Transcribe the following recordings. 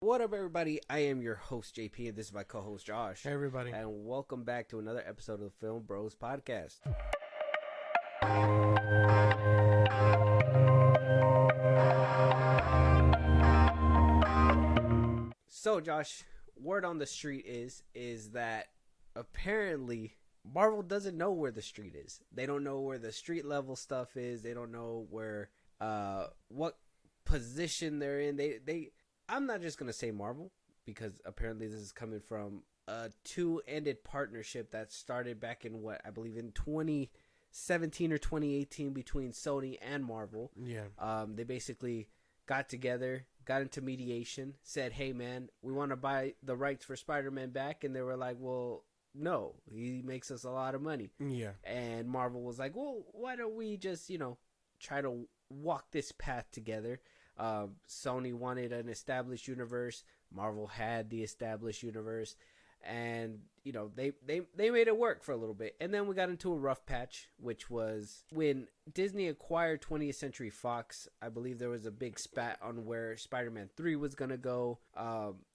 What up, everybody? I am your host, JP, and this is my co-host, Josh. Hey, everybody. And welcome back to another episode of the FilmBros podcast. So, Josh, word on the street is that apparently Marvel doesn't know where the street is. They don't know where the street level stuff is. They don't know where what position they're in. I'm not just gonna say Marvel, because apparently this is coming from a two-ended partnership that started back in what I believe in 2017 or 2018 between Sony and Marvel. Yeah. They basically got together, got into mediation, said, "Hey, man, we want to buy the rights for Spider-Man back," and they were like, "Well, no, he makes us a lot of money." Yeah. And Marvel was like, "Well, why don't we just try to walk this path together?" Sony wanted an established universe. Marvel had the established universe, and they made it work for a little bit. And then we got into a rough patch, which was when Disney acquired 20th Century Fox. I believe there was a big spat on where Spider-Man 3 was gonna go.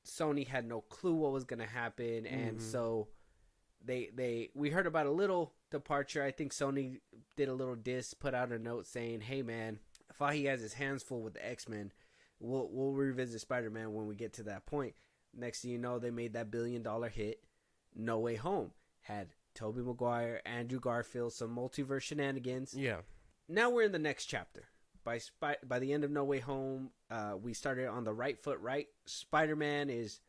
Sony had no clue what was gonna happen, and so we heard about a little departure. I think Sony did a little diss, put out a note saying, "Hey, man, Fahey has his hands full with the X-Men. We'll revisit Spider-Man when we get to that point." Next thing you know, they made that $1 billion hit, No Way Home. Had Tobey Maguire, Andrew Garfield, some multiverse shenanigans. Yeah. Now we're in the next chapter. By the end of No Way Home, we started on the right foot, right? Spider-Man is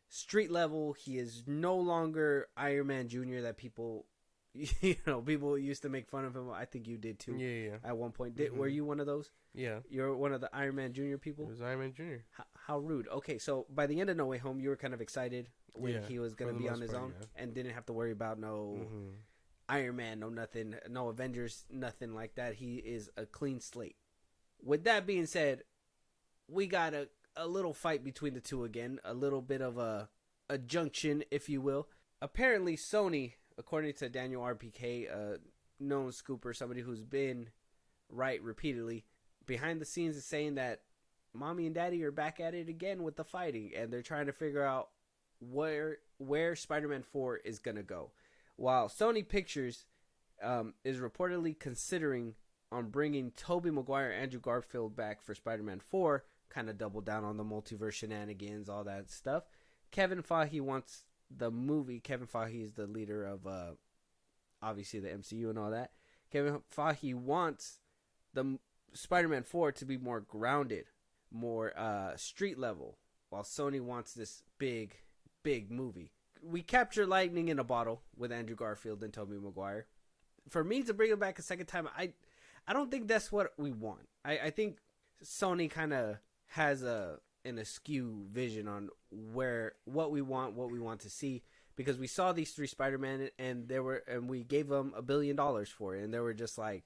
street level. He is no longer Iron Man Jr. that people used to make fun of him. I think you did too. Yeah. At one point, were you one of those? Yeah. You're one of the Iron Man Jr. people? It was Iron Man Jr. How rude. Okay, so by the end of No Way Home, you were kind of excited when he was going to be on his own and didn't have to worry about no Iron Man, no nothing, no Avengers, nothing like that. He is a clean slate. With that being said, we got a little fight between the two again, a little bit of a junction, if you will. Apparently, Sony, according to Daniel RPK, a known scooper, somebody who's been right repeatedly, behind the scenes is saying that mommy and daddy are back at it again with the fighting, and they're trying to figure out where Spider-Man 4 is going to go. While Sony Pictures is reportedly considering on bringing Tobey Maguire and Andrew Garfield back for Spider-Man 4, kind of double down on the multiverse shenanigans, all that stuff. Kevin Feige wants the movie. Kevin Feige is the leader of obviously the MCU and all that. Kevin Feige wants the Spider-Man 4 to be more grounded, more street level, while Sony wants this big movie. We capture lightning in a bottle with Andrew Garfield and Tobey Maguire. For me to bring him back a second time, I don't think that's what we want. I think Sony kind of has an askew vision on what we want to see, because we saw these three Spider-Man and we gave them $1 billion for it, and they were just like,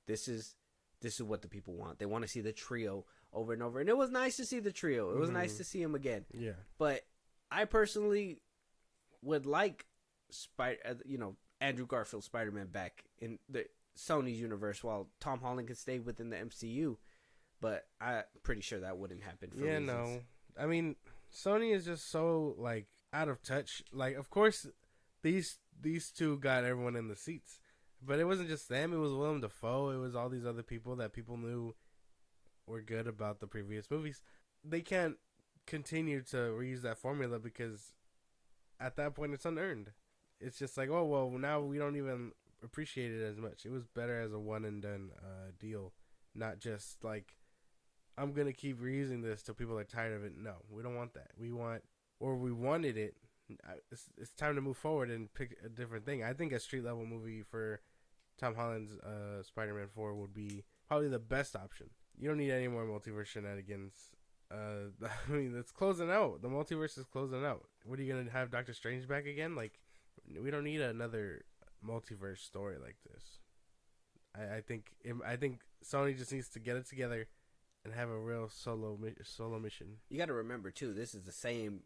this is what the people want. They want to see the trio over and over, and it was nice to see the trio. It was nice to see him again. Yeah. But I personally would like Andrew Garfield Spider-Man back in the Sony's universe, while Tom Holland can stay within the MCU. But I'm pretty sure that wouldn't happen for reasons. No. I mean, Sony is just so, out of touch. Of course, these two got everyone in the seats. But it wasn't just them. It was Willem Dafoe. It was all these other people that people knew were good about the previous movies. They can't continue to reuse that formula, because at that point it's unearned. It's just like, oh, well, now we don't even appreciate it as much. It was better as a one-and-done deal. Not just I'm going to keep reusing this till people are tired of it. No, we don't want that. We wanted it. It's time to move forward and pick a different thing. I think a street-level movie for Tom Holland's Spider-Man 4 would be probably the best option. You don't need any more multiverse shenanigans. I mean, it's closing out. The multiverse is closing out. What are you going to have Doctor Strange back again? We don't need another multiverse story like this. I think Sony just needs to get it together and have a real solo mission. You got to remember too, this is the same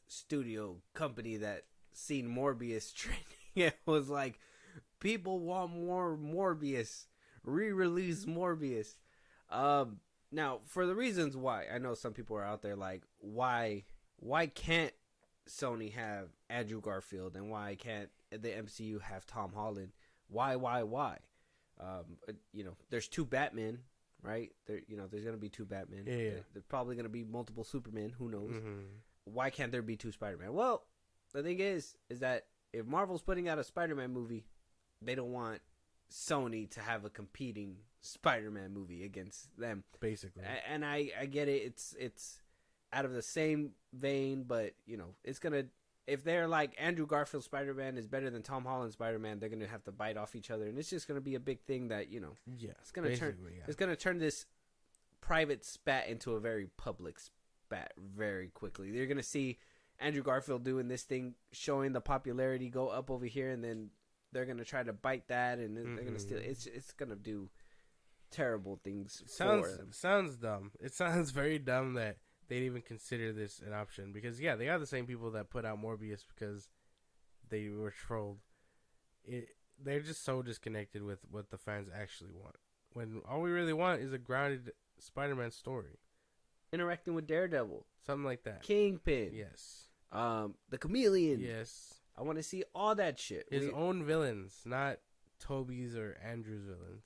studio company that seen Morbius trending. It was like, people want more Morbius. Re-release Morbius. Now, for the reasons why, I know some people are out there like, why why can't Sony have Andrew Garfield, and why can't the MCU have Tom Holland? Why? There's 2 Batmen, right? There's gonna be 2 Batmen. Yeah. There's probably gonna be multiple Supermen. Who knows? Mm-hmm. Why can't there be 2 Spider-Man? Well, the thing is that if Marvel's putting out a Spider-Man movie, they don't want Sony to have a competing Spider-Man movie against them. Basically. And I get it. It's out of the same vein, but it's gonna. If they're like Andrew Garfield Spider-Man is better than Tom Holland Spider-Man, they're gonna have to bite off each other, and it's just gonna be a big thing that it's gonna turn. Yeah. It's gonna turn this private spat into a very public spat very quickly. You're gonna see Andrew Garfield doing this thing, showing the popularity go up over here, and then they're gonna try to bite that, and they're gonna steal. It's gonna do terrible things. Sounds dumb. It sounds very dumb that they'd even consider this an option, because they are the same people that put out Morbius because they were trolled. They're just so disconnected with what the fans actually want, when all we really want is a grounded Spider-Man story, interacting with Daredevil, something like that. Kingpin, yes. The Chameleon, yes. I want to see all that shit. His own villains, not Toby's or Andrew's villains.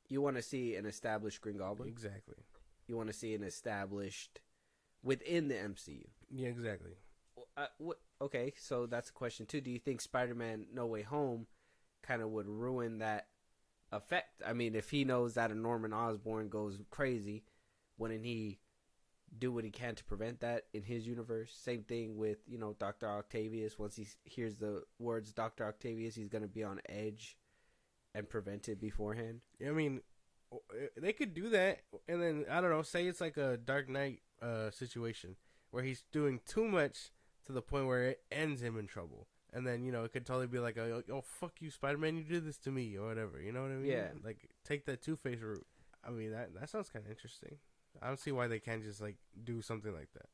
You want to see an established Green Goblin, exactly. You want to see an established within the MCU. Yeah, exactly. Okay, so that's a question too. Do you think Spider-Man No Way Home kind of would ruin that effect? I mean, if he knows that a Norman Osborn goes crazy, wouldn't he do what he can to prevent that in his universe? Same thing with, Dr. Octavius. Once he hears the words Dr. Octavius, he's going to be on edge and prevent it beforehand. I mean, they could do that, and then, I don't know, say it's like a Dark Knight situation where he's doing too much to the point where it ends him in trouble. And then, it could totally be like, oh, fuck you, Spider-Man, you did this to me, or whatever. You know what I mean? Yeah. Like, take that Two-Face route. I mean, that sounds kind of interesting. I don't see why they can't just, do something like that.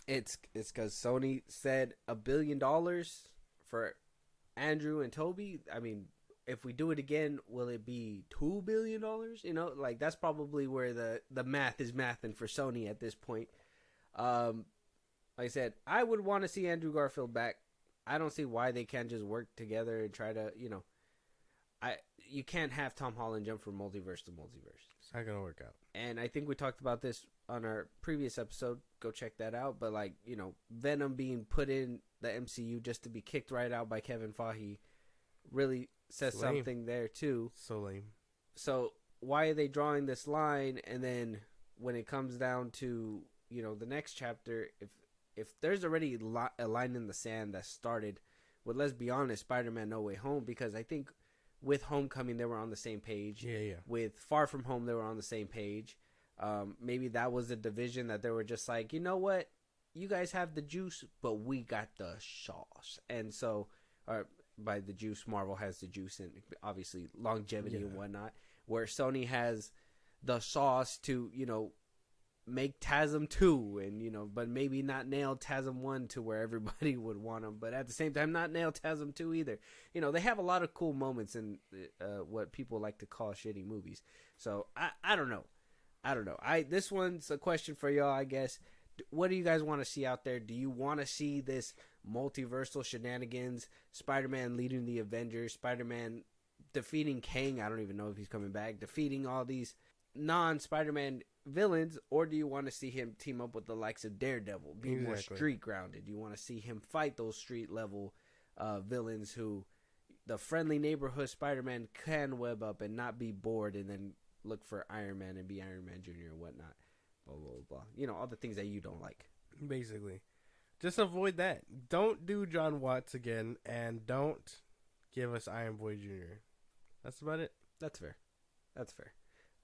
It's because Sony said $1 billion for Andrew and Toby. I mean, if we do it again, will it be $2 billion? That's probably where the math is mathing for Sony at this point. Like I said, I would want to see Andrew Garfield back. I don't see why they can't just work together and try to, you can't have Tom Holland jump from multiverse to multiverse. It's not going to work out. And I think we talked about this on our previous episode. Go check that out. But, Venom being put in the MCU just to be kicked right out by Kevin Feige really says something there, too. So lame. So, why are they drawing this line? And then when it comes down to, the next chapter, if there's already a line in the sand that started with, let's be honest, Spider-Man No Way Home, because I think with Homecoming, they were on the same page. Yeah. With Far From Home, they were on the same page. Maybe that was a division that they were just like, you know what? You guys have the juice, but we got the sauce. And so, by the juice, Marvel has the juice and obviously longevity and whatnot. Where Sony has the sauce to, make TASM 2 and, but maybe not nail TASM 1 to where everybody would want them. But at the same time, not nail TASM 2 either. They have a lot of cool moments in what people like to call shitty movies. So I don't know. This one's a question for y'all, I guess. What do you guys want to see out there? Do you want to see this multiversal shenanigans? Spider-Man leading the Avengers, Spider-Man defeating Kang, I don't even know if he's coming back, defeating all these non-Spider-Man villains, or do you want to see him team up with the likes of Daredevil, be more street grounded? You want to see him fight those street level villains who the friendly neighborhood Spider-Man can web up and not be bored and then look for Iron Man and be Iron Man Jr. and whatnot. Blah, blah, blah. All the things that you don't like. Basically. Just avoid that. Don't do John Watts again, and don't give us Iron Boy Jr. That's about it. That's fair.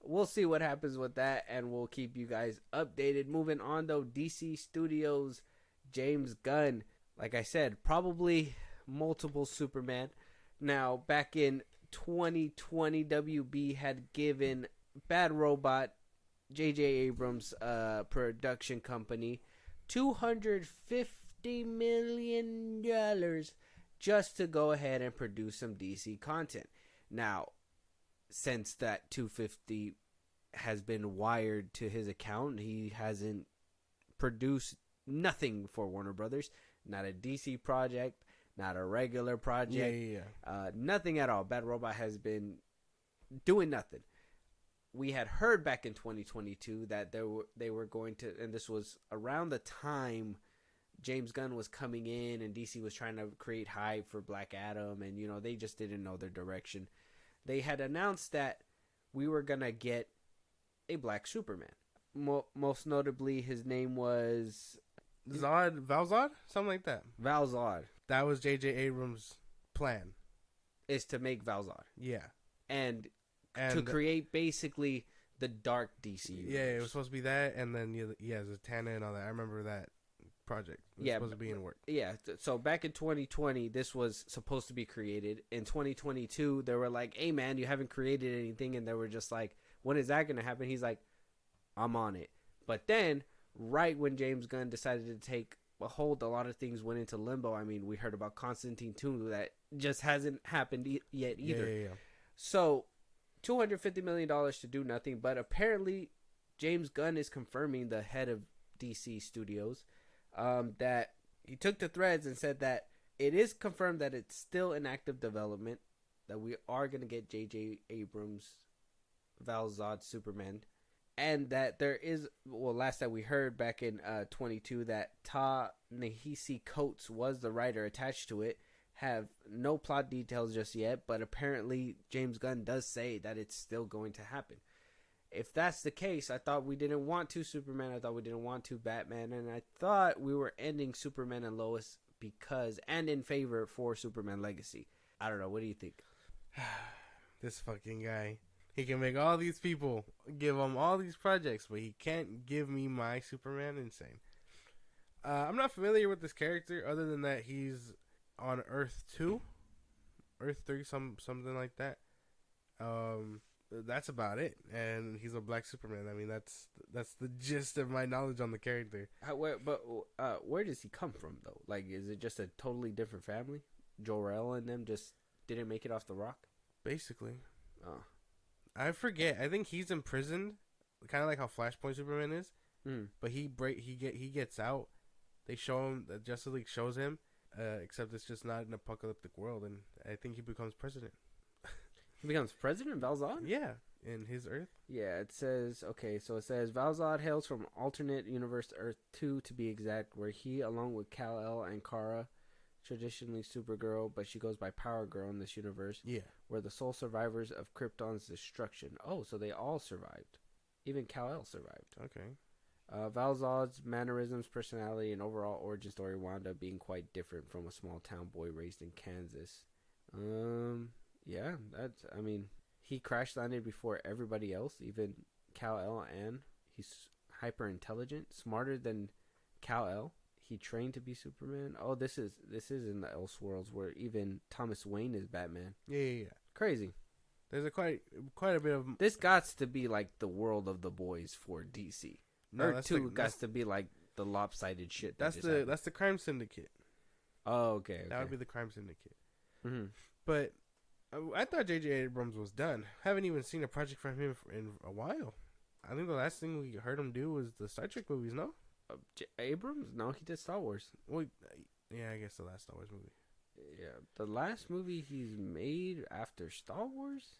We'll see what happens with that, and we'll keep you guys updated. Moving on, though, DC Studios, James Gunn. Like I said, probably multiple Superman. Now, back in 2020, WB had given Bad Robot, J.J. Abrams' production company, $250 million just to go ahead and produce some DC content. Now, since that 250 has been wired to his account, he hasn't produced nothing for Warner Brothers. Not a DC project, not a regular project. Nothing at all. Bad Robot has been doing nothing. We had heard back in 2022 that they were going to, and this was around the time James Gunn was coming in and DC was trying to create hype for Black Adam, and they just didn't know their direction. They had announced that we were gonna get a Black Superman. Most notably, his name was Val-Zod, something like that. Val-Zod. That was J.J. Abrams' plan, is to make Val-Zod. Yeah, and to create basically the dark DC universe. Yeah, it was supposed to be that, and then Zatanna and all that. I remember that project. It was supposed to be in work. Yeah, so back in 2020, this was supposed to be created. In 2022, they were like, "Hey, man, you haven't created anything," and they were just like, "When is that going to happen?" He's like, "I'm on it." But then, right when James Gunn decided to take a hold, a lot of things went into limbo. I mean, we heard about Constantine 2 that just hasn't happened yet either. Yeah. So, $250 million to do nothing, but apparently James Gunn is confirming, the head of DC Studios, that he took to Threads and said that it is confirmed that it's still in active development, that we are going to get J.J. Abrams' Val-Zod Superman, and that there is, last that we heard back in 22, that Ta-Nehisi Coates was the writer attached to it. Have no plot details just yet, but apparently James Gunn does say that it's still going to happen. If that's the case, I thought we didn't want to Superman, I thought we didn't want to Batman, and I thought we were ending Superman and Lois and in favor for Superman Legacy. I don't know, what do you think? This fucking guy. He can make all these people, give them all these projects, but he can't give me my Superman. Insane. I'm not familiar with this character other than that he's on Earth 2, Earth 3, something like that. That's about it. And he's a Black Superman. I mean, that's the gist of my knowledge on the character. Where does he come from, though? Like, is it just a totally different family? Jor-El and them just didn't make it off the rock? Basically. Oh. I forget. I think he's imprisoned, kind of like how Flashpoint Superman is. But he gets out. They show him, the Justice League shows him, except it's just not an apocalyptic world, and I think he becomes president. He becomes president, Val-Zod? Yeah, in his Earth. Yeah, it says Val-Zod hails from alternate universe Earth 2 to be exact, where he, along with Kal-El and Kara, traditionally Supergirl, but she goes by Power Girl in this universe. Yeah. Were the sole survivors of Krypton's destruction. Oh, so they all survived. Even Kal-El survived. Okay. Val-Zod's mannerisms, personality, and overall origin story wound up being quite different from a small town boy raised in Kansas. Yeah, he crash landed before everybody else, even Kal-El, and he's hyper intelligent, smarter than Kal-El. He trained to be Superman. Oh, this is in the Elseworlds where even Thomas Wayne is Batman. Yeah. Crazy. There's quite a bit of... This gots to be like the world of the boys for DC. No, Earth 2 gots to be like the lopsided shit. That's the Crime Syndicate. Oh, okay. That would be the Crime Syndicate. Mm-hmm. But I thought J.J. Abrams was done. Haven't even seen a project from him in a while. I think the last thing we heard him do was the Star Trek movies, no? Abrams? No, he did Star Wars. Well, yeah, I guess the last Star Wars movie. Yeah, the last movie he's made after Star Wars,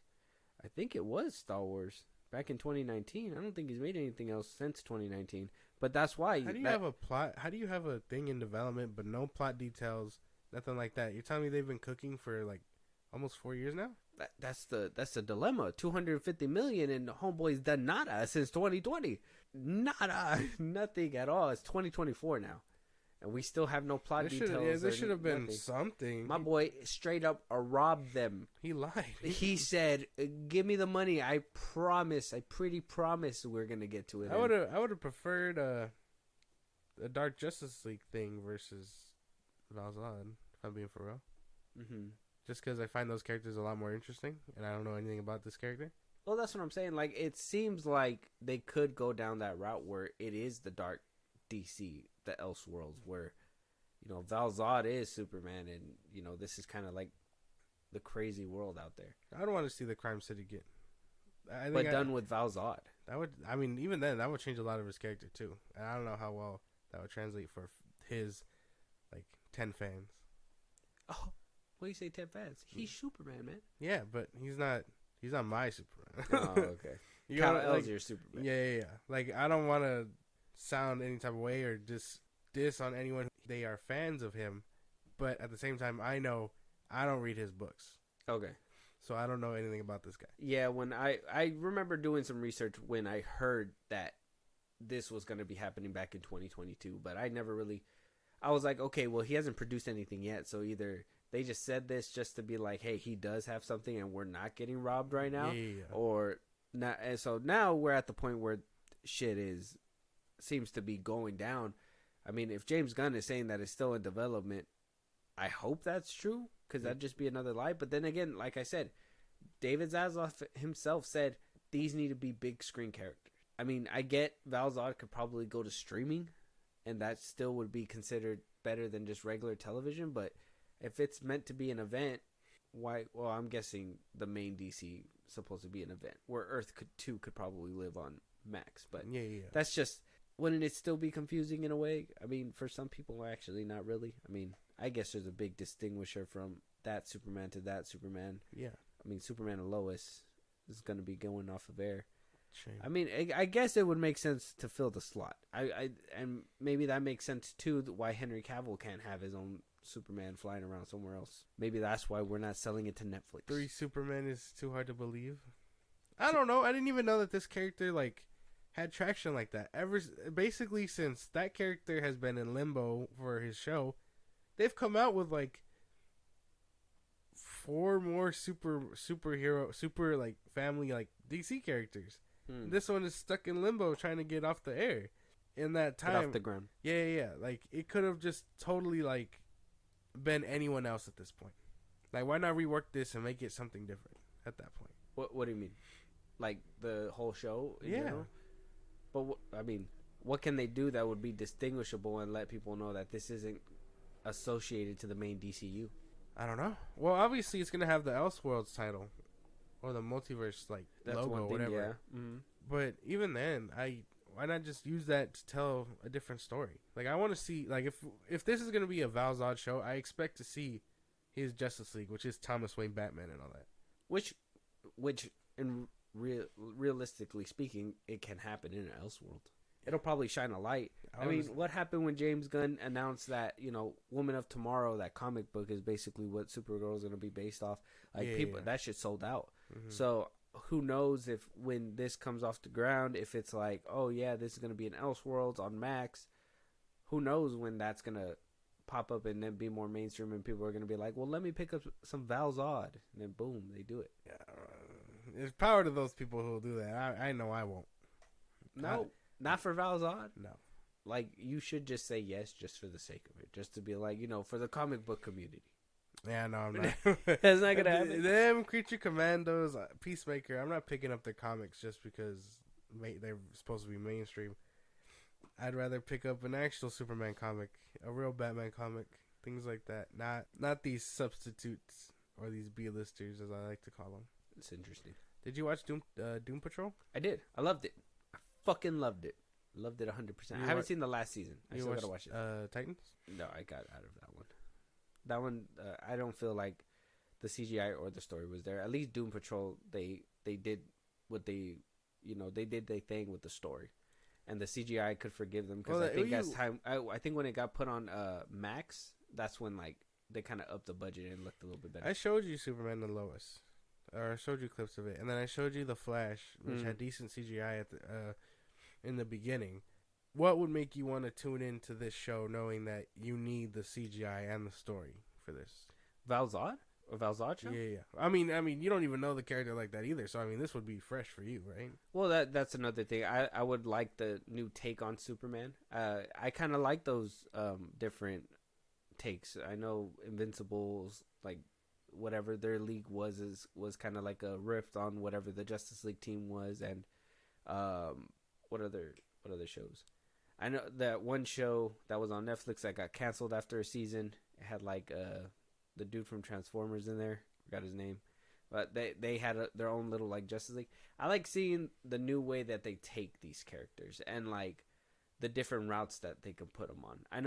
I think it was Star Wars back in 2019. I don't think he's made anything else since 2019. But that's why. How do you have a plot? How do you have a thing in development but no plot details? Nothing like that. You're telling me they've been cooking for like almost 4 years now? That's the dilemma. $250 million and Homeboy's done nada since 2020. Nada, nothing at all. It's 2024 now, and we still have no plot details. There should have been something. My boy straight up robbed them. He lied. He said, "Give me the money. I promise. I pretty promise we're gonna get to it." I would have preferred a Dark Justice League thing versus Val-Zod, if I'm being for real. Mm-hmm. Just because I find those characters a lot more interesting, and I don't know anything about this character. Well, that's what I'm saying. Like, it seems like they could go down that route where it is the dark DC, the Elseworlds, where, Val-Zod is Superman, and, this is kind of like the crazy world out there. I don't want to see the Crime Syndicate. But done with Val-Zod. Even then, that would change a lot of his character, too. And I don't know how well that would translate for his like 10 fans. Oh, what do you say 10 fans? He's Superman, man. Yeah, but he's not my Superman. Oh, okay. You Kal know, El's like, your Superman. Yeah. Like, I don't want to sound any type of way or just diss on anyone. They are fans of him, but at the same time, I know I don't read his books. Okay. So I don't know anything about this guy. Yeah, when I remember doing some research when I heard that this was going to be happening back in 2022, but I never really, I was like, okay, well, he hasn't produced anything yet, so either they just said this just to be like, hey, he does have something and we're not getting robbed right now, or not. And so now we're at the point where shit seems to be going down. I mean, if James Gunn is saying that it's still in development, I hope that's true, because that'd just be another lie. But then again, like I said, David Zaslav himself said these need to be big screen characters. I mean, I get Val-Zod could probably go to streaming, and that still would be considered better than just regular television. But if it's meant to be an event, why? Well, I'm guessing the main DC supposed to be an event where Earth could probably live on Max. But that's just, wouldn't it still be confusing in a way? I mean, for some people, actually, not really. I mean, I guess there's a big distinguisher from that Superman to that Superman. Yeah. I mean, Superman and Lois is going to be going off of air. Shame. I mean, I guess it would make sense to fill the slot. And maybe that makes sense too. Why Henry Cavill can't have his own Superman flying around somewhere else. Maybe that's why we're not selling it to Netflix. 3 Superman is too hard to believe. I don't know. I didn't even know that this character like had traction like that. Basically since that character has been in limbo for his show, they've come out with like 4 more superhero like family like DC characters. This one is stuck in limbo trying to get off the air. In that time, get off the ground. Yeah. Like it could have just totally like been anyone else at this point. Like, why not rework this and make it something different at that point? What do you mean? Like the whole show? Yeah. General? But I mean, what can they do that would be distinguishable and let people know that this isn't associated to the main DCU? I don't know. Well, obviously it's gonna have the Elseworlds title or the multiverse like That's logo, one thing, whatever. Yeah. Mm-hmm. But even then, why not just use that to tell a different story? Like, I want to see, like, if this is gonna be a Val-Zod show, I expect to see his Justice League, which is Thomas Wayne Batman and all that. Which, in realistically speaking, it can happen in an Elseworld. It'll probably shine a light. I mean, what happened when James Gunn announced that, Woman of Tomorrow, that comic book, is basically what Supergirl is going to be based off? Like, that shit sold out. Mm-hmm. So who knows if when this comes off the ground, if it's like, oh yeah, this is going to be an Elseworlds on Max. Who knows when that's going to pop up and then be more mainstream and people are going to be like, well, let me pick up some Val-Zod. And then boom, they do it. Yeah, there's power to those people who will do that. I know I won't. No. Not for Val-Zod? No. Like, you should just say yes just for the sake of it. Just to be like, for the comic book community. Yeah, no, I'm not. That's not going to happen. Them Creature Commandos, Peacemaker, I'm not picking up their comics just because they're supposed to be mainstream. I'd rather pick up an actual Superman comic, a real Batman comic, things like that. Not these substitutes or these B-listers, as I like to call them. It's interesting. Did you watch Doom Patrol? I did. I loved it. Fucking loved it. Loved it 100%. I haven't seen the last season. I still gotta watch it. Titans? No, I got out of that one. That one, I don't feel like the CGI or the story was there. At least Doom Patrol, they did what they did their thing with the story, and the CGI I could forgive them because I think as time, I think when it got put on Max, that's when like they kind of upped the budget and looked a little bit better. I showed you Superman and Lois. Or I showed you clips of it, and then I showed you the Flash, which had decent CGI at in the beginning. What would make you want to tune into this show, knowing that you need the CGI and the story for this? Val-Zod or Val-Zod show? Yeah. I mean, you don't even know the character like that either, so I mean, this would be fresh for you, right? Well, that's another thing. I would like the new take on Superman. I kind of like those different takes. I know Invincibles, like, whatever their league was kind of like a rift on whatever the Justice League team was, and what other shows? I know that one show that was on Netflix that got canceled after a season. It had like the dude from Transformers in there. Forgot his name, but they had their own little like Justice League. I like seeing the new way that they take these characters and like the different routes that they could put them on. I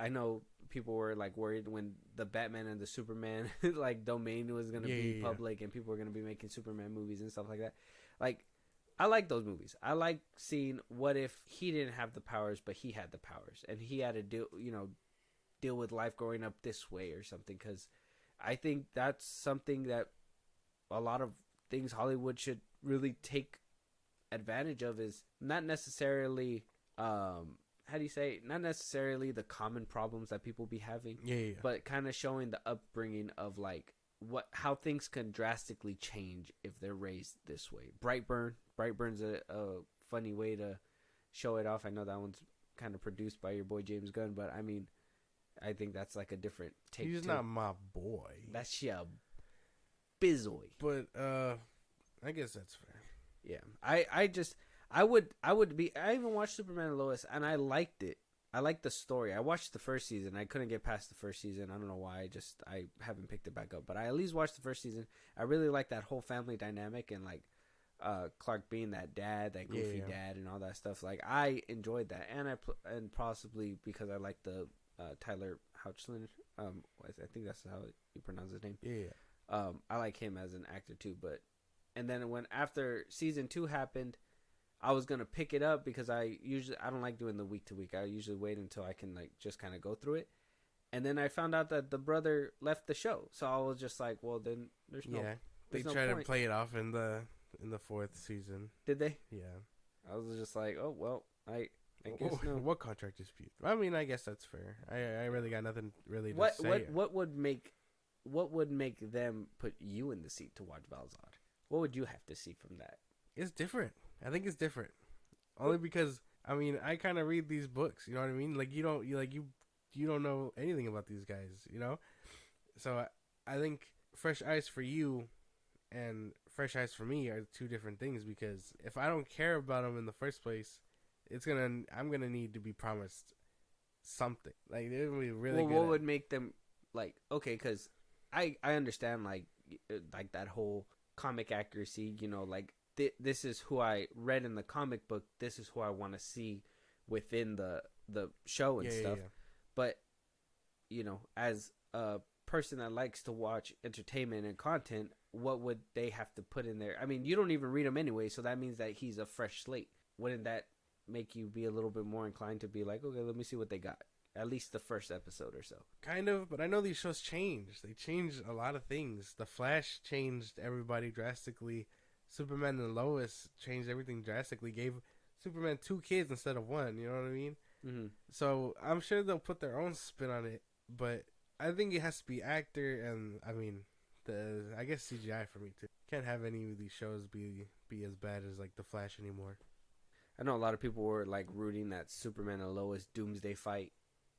know people were like worried when the Batman and the Superman like domain was gonna be public and people were gonna be making Superman movies and stuff like that. Like, I like those movies. I like seeing what if he didn't have the powers, but he had the powers and he had to deal with life growing up this way or something. Because I think that's something that a lot of things Hollywood should really take advantage of, is not necessarily not necessarily the common problems that people be having, but kind of showing the upbringing of like how things can drastically change if they're raised this way. Brightburn's a funny way to show it off. I know that one's kind of produced by your boy James Gunn, but I mean, I think that's like a different take. He's not my boy. That's your bizoy. But I guess that's fair. Yeah, I even watched Superman and Lois and I liked it. I liked the story. I watched the first season. I couldn't get past the first season. I don't know why. I haven't picked it back up. But I at least watched the first season. I really liked that whole family dynamic and like Clark being that dad, that goofy dad, and all that stuff. Like, I enjoyed that, and possibly because I like the Tyler Hoechlin. I think that's how you pronounce his name. Yeah. I like him as an actor too. And then after season 2 happened, I was gonna pick it up because I don't like doing the week to week. I usually wait until I can like just kind of go through it. And then I found out that the brother left the show, so I was just like, well, then there's no. Yeah, they tried to play it off in the 4th season. Did they? Yeah. I was just like, oh well, I guess no. What contract dispute? I mean, I guess that's fair. I really got nothing really to say. What would make them put you in the seat to watch Val-Zod? What would you have to see from that? It's different. I think it's different. Only because, I mean, I kind of read these books, you know what I mean? Like, you don't know anything about these guys, you know? So I think fresh eyes for you and fresh eyes for me are two different things, because if I don't care about them in the first place, I'm going to need to be promised something. Like, they're going to be really good. What would make them, like, okay, because I understand, like that whole comic accuracy, you know, like, this is who I read in the comic book. This is who I want to see within the show and stuff. Yeah. But, you know, as a person that likes to watch entertainment and content, what would they have to put in there? I mean, you don't even read him anyway, so that means that he's a fresh slate. Wouldn't that make you be a little bit more inclined to be like, okay, let me see what they got? At least the first episode or so. Kind of, but I know these shows change. They changed a lot of things. The Flash changed everybody drastically. Superman and Lois changed everything drastically. Gave Superman 2 kids instead of 1. You know what I mean? Mm-hmm. So I'm sure they'll put their own spin on it. But I think it has to be actor and, I mean, I guess CGI for me too. Can't have any of these shows be as bad as like The Flash anymore. I know a lot of people were like rooting that Superman and Lois doomsday fight.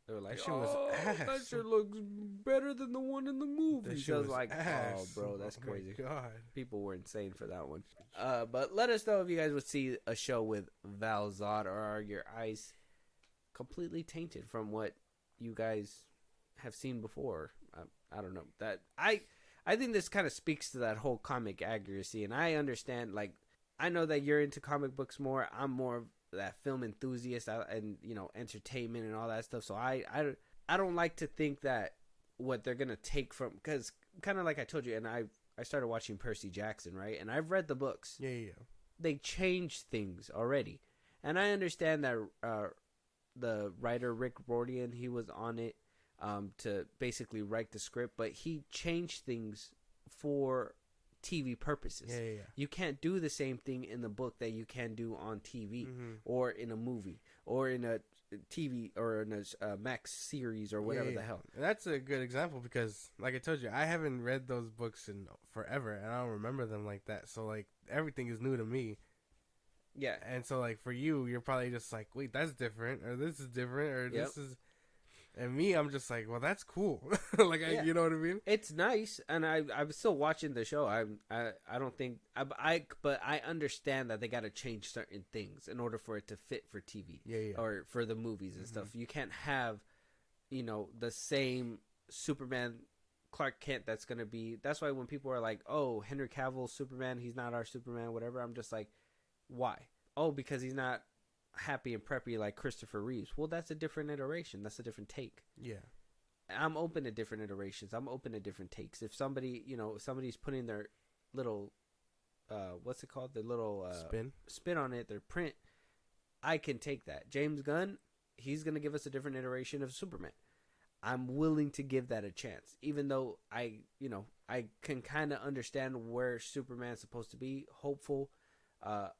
They were like, that shit was ass. That shit looks better than the one in the movie. That shit was like, ass. Oh, bro, that's crazy. My God. People were insane for that one. But let us know if you guys would see a show with Val-Zod, or are your eyes completely tainted from what you guys have seen before. I don't know. That I think this kind of speaks to that whole comic accuracy, and I understand, like, I know that you're into comic books more. I'm more of that film enthusiast and, you know, entertainment and all that stuff. So I don't like to think that what they're going to take from, because kind of like I told you, and I started watching Percy Jackson, right? And I've read the books. Yeah. They changed things already. And I understand that the writer Rick Riordan, he was on it to basically write the script, but he changed things for TV purposes. Yeah. You can't do the same thing in the book that you can do on TV, mm-hmm. or in a movie, or in a TV, or in a Max series, or whatever the hell. And that's a good example because, like I told you, I haven't read those books in forever, and I don't remember them like that. So, like, everything is new to me. Yeah. And so, like, for you, you're probably just like, wait, that's different, or this is different, or this is... And me, I'm just like, well, that's cool. Like, yeah. You know what I mean? It's nice, and I'm still watching the show. I don't think but I understand that they got to change certain things in order for it to fit for TV, or for the movies and stuff. You can't have, you know, the same Superman, Clark Kent. That's gonna be. That's why when people are like, "Oh, Henry Cavill's Superman, he's not our Superman," whatever. I'm just like, why? Oh, because he's not happy and preppy like Christopher Reeves. Well, that's a different iteration. That's a different take. Yeah. I'm open to different iterations. I'm open to different takes. If somebody, if somebody's putting their little, what's it called? The little spin on it, their print, I can take that. James Gunn, he's going to give us a different iteration of Superman. I'm willing to give that a chance, even though I can kind of understand where Superman's supposed to be, hopeful, a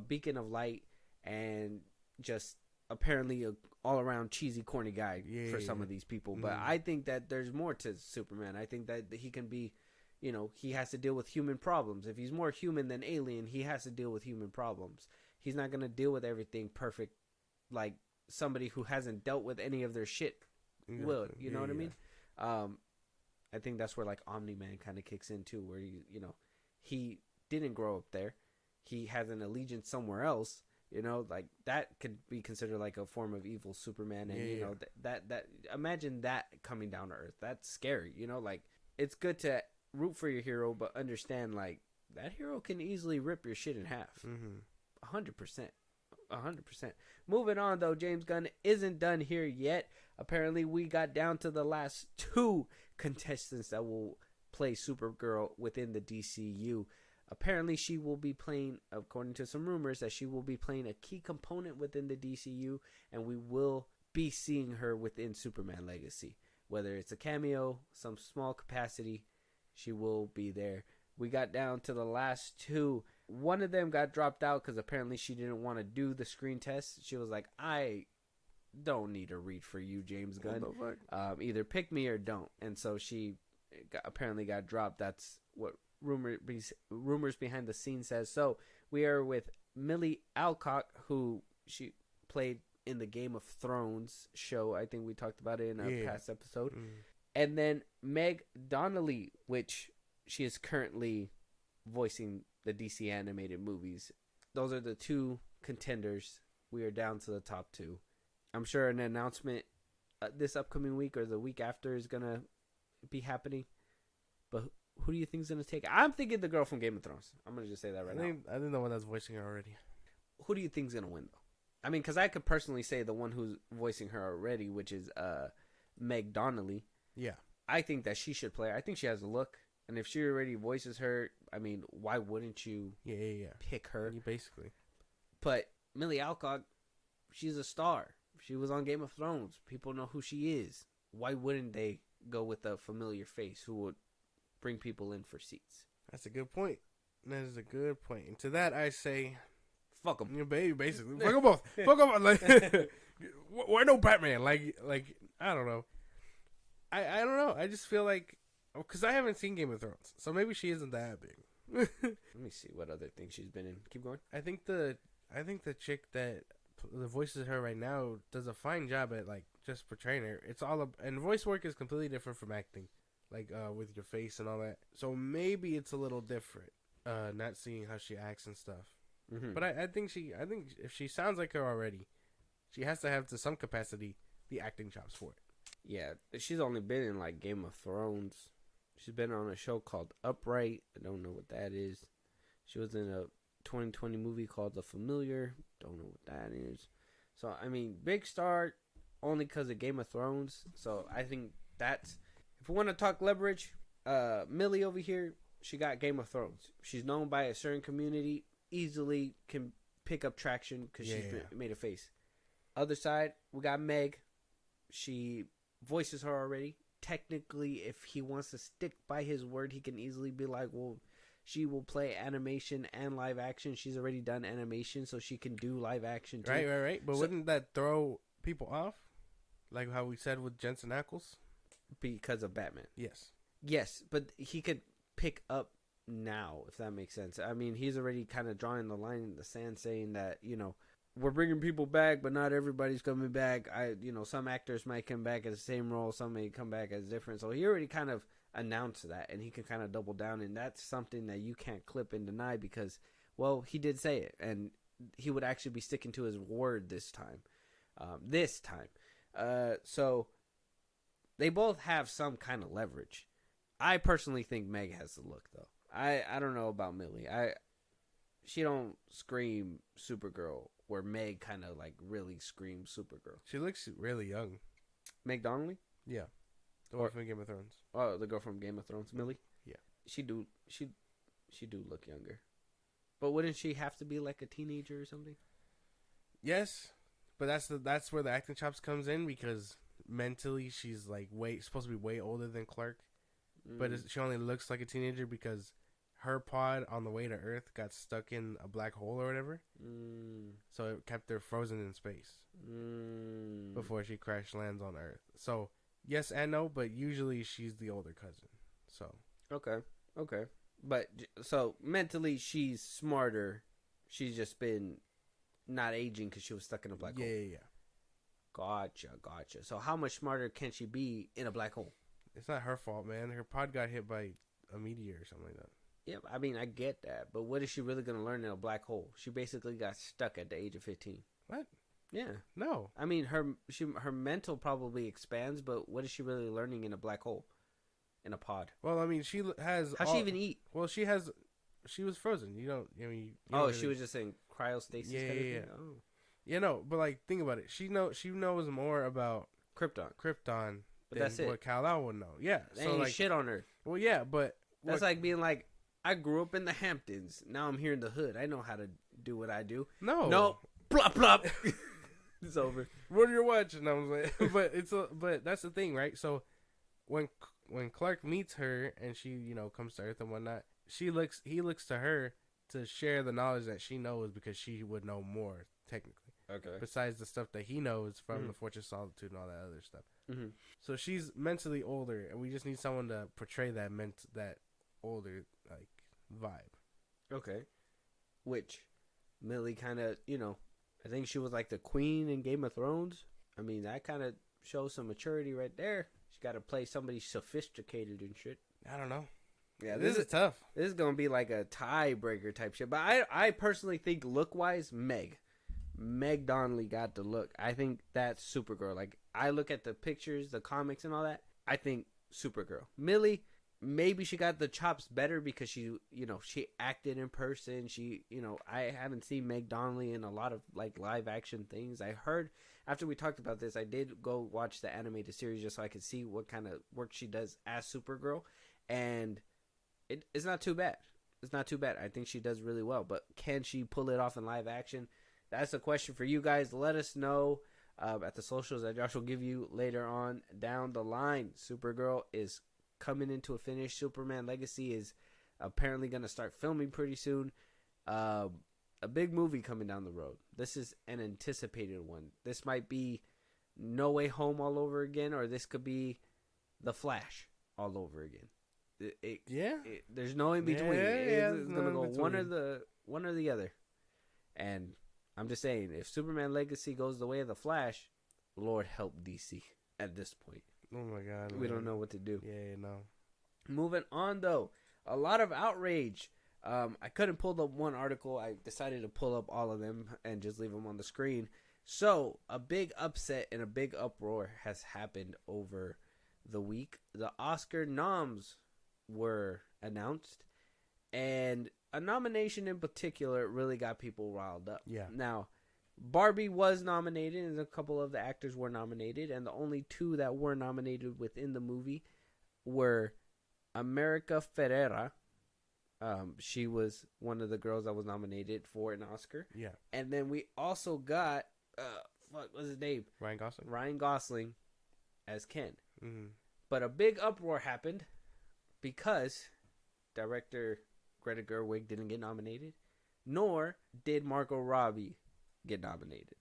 beacon of light, and just apparently a all-around cheesy, corny guy for some of these people. But I think that there's more to Superman. I think that he can be, he has to deal with human problems. If he's more human than alien, he has to deal with human problems. He's not going to deal with everything perfect like somebody who hasn't dealt with any of their shit will. You know what I mean? I think that's where like Omni-Man kind of kicks in too, where he didn't grow up there. He has an allegiance somewhere else. Like that could be considered like a form of evil Superman, and that imagine that coming down to Earth. That's scary. Like it's good to root for your hero, but understand like that hero can easily rip your shit in half. 100%. 100%. Moving on though, James Gunn isn't done here yet. Apparently, we got down to the last 2 contestants that will play Supergirl within the DCU. Apparently, she will be playing, according to some rumors, that she will be playing a key component within the DCU, and we will be seeing her within Superman Legacy. Whether it's a cameo, some small capacity, she will be there. We got down to the last 2. One of them got dropped out because apparently she didn't want to do the screen test. She was like, I don't need to read for you, James Gunn. Either pick me or don't. And so she apparently got dropped. That's what rumors behind the scenes says. So we are with Millie Alcock, who she played in the Game of Thrones show. I think we talked about it in our past episode. And then Meg Donnelly, which she is currently voicing the DC animated movies. Those are the 2 contenders. We are down to the top 2. I'm sure an announcement this upcoming week or the week after is gonna be happening. But who do you think is gonna take it? I'm thinking the girl from Game of Thrones. I'm gonna just say that right now. I think the one that's voicing her already. Who do you think is gonna win though? I mean, because I could personally say the one who's voicing her already, which is Meg Donnelly. Yeah, I think that she should play. I think she has a look, and if she already voices her, I mean, why wouldn't you? Pick her basically. But Millie Alcock, she's a star. She was on Game of Thrones. People know who she is. Why wouldn't they go with a familiar face who would bring people in for seats? That's a good point. That is a good point. And to that, I say, fuck them. Your baby, basically. Fuck them both. Fuck them. Like, why no Batman? Like I don't know. I don't know. I just feel like, because I haven't seen Game of Thrones, so maybe she isn't that big. Let me see what other things she's been in. Keep going. I think the chick that the voices her right now does a fine job at like just portraying her. It's all and voice work is completely different from acting, like with your face and all that. So maybe it's a little different, not seeing how she acts and stuff. But I think if she sounds like her already, she has to have to some capacity the acting chops for it. Yeah, she's only been in like Game of Thrones. She's been on a show called Upright. I don't know what that is. She was in a 2020 movie called The Familiar. Don't know what that is. So, I mean, big star only because of Game of Thrones. So, I think that's... If we want to talk leverage, Millie over here, she got Game of Thrones. She's known by a certain community. Easily can pick up traction because she's made a face. Other side, we got Meg. She voices her already. Technically, if he wants to stick by his word, he can easily be like, well, she will play animation and live action. She's already done animation, so she can do live action too. Right. But wouldn't that throw people off? Like how we said with Jensen Ackles? Because of Batman. Yes, but he could pick up now, if that makes sense. I mean, he's already kind of drawing the line in the sand saying that, we're bringing people back, but not everybody's coming back. Some actors might come back as the same role. Some may come back as different. So he already kind of announced that, and he can kind of double down. And that's something that you can't clip and deny because, well, he did say it, and he would actually be sticking to his word this time. So they both have some kind of leverage. I personally think Meg has the look, though. I don't know about Millie. She don't scream Supergirl where Meg kind of like really screams Supergirl. She looks really young. Meg Donnelly? Yeah. The one from Game of Thrones. Oh, the girl from Game of Thrones, Millie? Yeah. She do look younger. But wouldn't she have to be like a teenager or something? Yes. But that's where the acting chops comes in, because mentally she's like supposed to be way older than Clark. But she only looks like a teenager because her pod on the way to Earth got stuck in a black hole or whatever. So it kept her frozen in space before she crash lands on Earth. So yes and no, but usually she's the older cousin. So okay. But so mentally she's smarter. She's just been not aging because she was stuck in a black hole. Yeah. Gotcha. So how much smarter can she be in a black hole? It's not her fault, man. Her pod got hit by a meteor or something like that. Yeah, I mean, I get that. But what is she really going to learn in a black hole? She basically got stuck at the age of 15. What? Yeah. No. I mean, her mental probably expands, but what is she really learning in a black hole? In a pod? Well, I mean, she has... How'd she even eat? Well, she was frozen. You don't she was just in cryostasis kind of thing? Yeah. Oh. Yeah, no, but like, think about it. She knows more about Krypton. But than that's it. What Kal-El would know. Yeah. They ain't shit on her. Well, yeah, but... That's like being like, I grew up in the Hamptons. Now I'm here in the hood. I know how to do what I do. No. Plop, plop. It's over. What are you watching? I was like, but that's the thing, right? So when Clark meets her and she, comes to Earth and whatnot, he looks to her to share the knowledge that she knows, because she would know more technically. Okay. Besides the stuff that he knows from the Fortress of Solitude and all that other stuff. Mm-hmm. So she's mentally older, and we just need someone to portray that older like vibe. Okay. Which Millie kind of, I think she was like the queen in Game of Thrones. I mean, that kind of shows some maturity right there. She got to play somebody sophisticated and shit. I don't know. Yeah, this is tough. This is gonna be like a tiebreaker type shit. But I personally think look wise, Meg Donnelly got the look. I think that's Supergirl. Like, I look at the pictures, the comics, and all that. I think Supergirl. Millie, maybe she got the chops better because she acted in person. I haven't seen Meg Donnelly in a lot of like live action things. I heard after we talked about this, I did go watch the animated series just so I could see what kind of work she does as Supergirl, and it's not too bad. It's not too bad. I think she does really well, but can she pull it off in live action? That's a question for you guys. Let us know at the socials that Josh will give you later on down the line. Supergirl is coming into a finish. Superman Legacy is apparently going to start filming pretty soon. A big movie coming down the road. This is an anticipated one. This might be No Way Home all over again, or this could be The Flash all over again. There's no in between. It's going to go one or the other. And I'm just saying, if Superman Legacy goes the way of The Flash, Lord help DC at this point. Oh my God. We don't know what to do. Yeah, no. Moving on, though. A lot of outrage. I couldn't pull up one article. I decided to pull up all of them and just leave them on the screen. So, a big upset and a big uproar has happened over the week. The Oscar noms were announced, and a nomination in particular really got people riled up. Yeah. Now, Barbie was nominated, and a couple of the actors were nominated, and the only two that were nominated within the movie were America Ferrera. She was one of the girls that was nominated for an Oscar. Yeah. And then we also got, what was his name? Ryan Gosling as Ken. Mm-hmm. But a big uproar happened because director Greta Gerwig didn't get nominated, nor did Margot Robbie get nominated.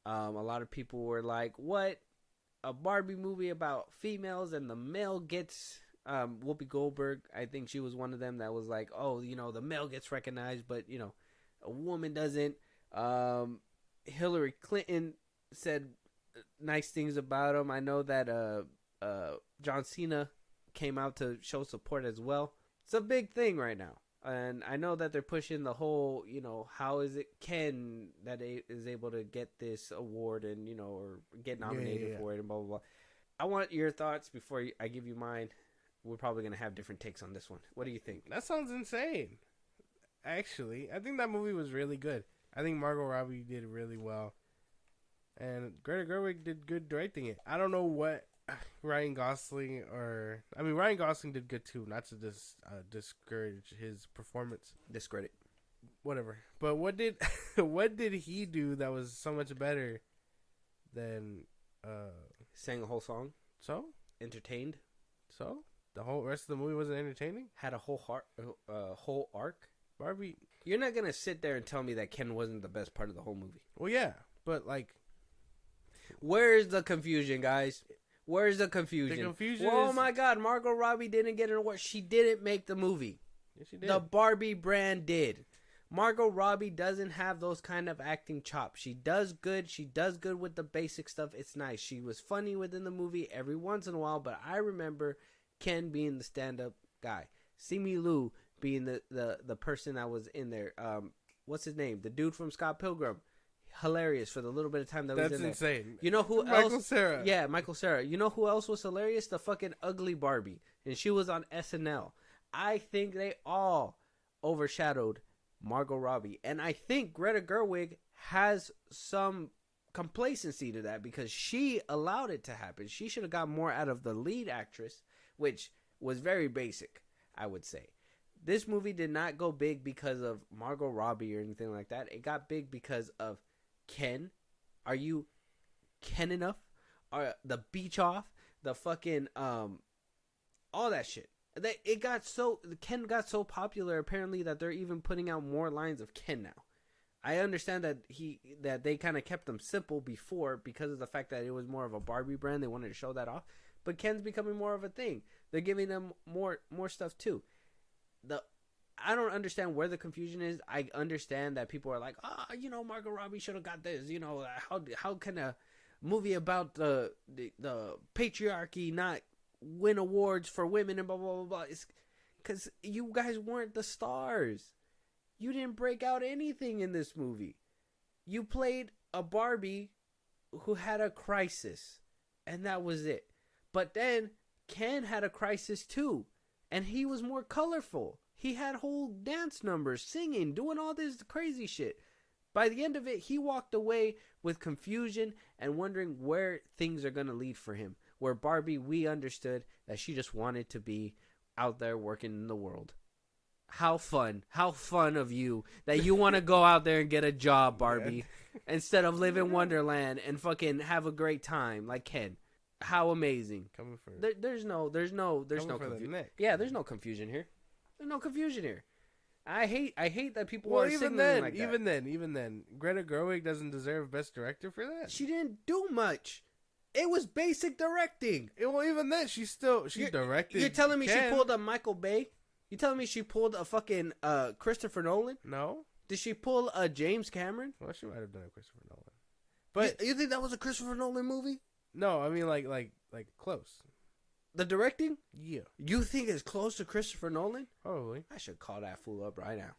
A lot of people were like, what? A Barbie movie about females and the male gets... Whoopi Goldberg, I think she was one of them that was like, oh, the male gets recognized, but, a woman doesn't. Hillary Clinton said nice things about him. I know that John Cena came out to show support as well. It's a big thing right now. And I know that they're pushing the whole, how is it Ken that is able to get this award and, or get nominated for it and blah, blah, blah. I want your thoughts before I give you mine. We're probably going to have different takes on this one. What do you think? That sounds insane. Actually, I think that movie was really good. I think Margot Robbie did really well, and Greta Gerwig did good directing it. I don't know what Ryan Gosling did good too. Not to discourage his performance, discredit, whatever. But what did what did he do that was so much better than sang a whole song? So entertained. So the whole rest of the movie wasn't entertaining. Had a whole arc. Barbie. You're not gonna sit there and tell me that Ken wasn't the best part of the whole movie. Well, yeah, but like, where's the confusion, guys? Where's the confusion? The confusion oh my God, Margot Robbie didn't get an award. She didn't make the movie. Yes, she did. The Barbie brand did. Margot Robbie doesn't have those kind of acting chops. She does good. She does good with the basic stuff. It's nice. She was funny within the movie every once in a while, but I remember Ken being the stand-up guy. Simu Liu being the person that was in there. What's his name? The dude from Scott Pilgrim. Hilarious for the little bit of time that was in there. That's insane. You know who else? Michael Cera. Yeah, Michael Cera. You know who else was hilarious? The fucking ugly Barbie. And she was on SNL. I think they all overshadowed Margot Robbie. And I think Greta Gerwig has some complacency to that because she allowed it to happen. She should have got more out of the lead actress, which was very basic, I would say. This movie did not go big because of Margot Robbie or anything like that. It got big because of Ken. Are you Ken enough? The beach off, the fucking all that shit. Ken got so popular apparently that they're even putting out more lines of Ken now. I understand that they kind of kept them simple before because of the fact that it was more of a Barbie brand. They wanted to show that off, but Ken's becoming more of a thing. They're giving them more stuff too. I don't understand where the confusion is. I understand that people are like, Margot Robbie should have got this. How can a movie about the patriarchy not win awards for women and blah, blah, blah, blah. It's because you guys weren't the stars. You didn't break out anything in this movie. You played a Barbie who had a crisis, and that was it. But then Ken had a crisis too, and he was more colorful. He had whole dance numbers, singing, doing all this crazy shit. By the end of it, he walked away with confusion and wondering where things are going to lead for him. Where Barbie, we understood that she just wanted to be out there working in the world. How fun of you that you want to go out there and get a job, Barbie, instead of live in Wonderland and fucking have a great time like Ken. How amazing. Coming for there's no confusion. Yeah, there's no confusion here. There's no confusion here. I hate that people are signaling like that. Even then, Greta Gerwig doesn't deserve Best Director for that. She didn't do much. It was basic directing. Well, even then, she directed. You're telling me she pulled a Michael Bay? You telling me she pulled a fucking Christopher Nolan? No. Did she pull a James Cameron? Well, she might have done a Christopher Nolan. But you think that was a Christopher Nolan movie? No, I mean like close. The directing? Yeah. You think it's close to Christopher Nolan? Probably. I should call that fool up right now.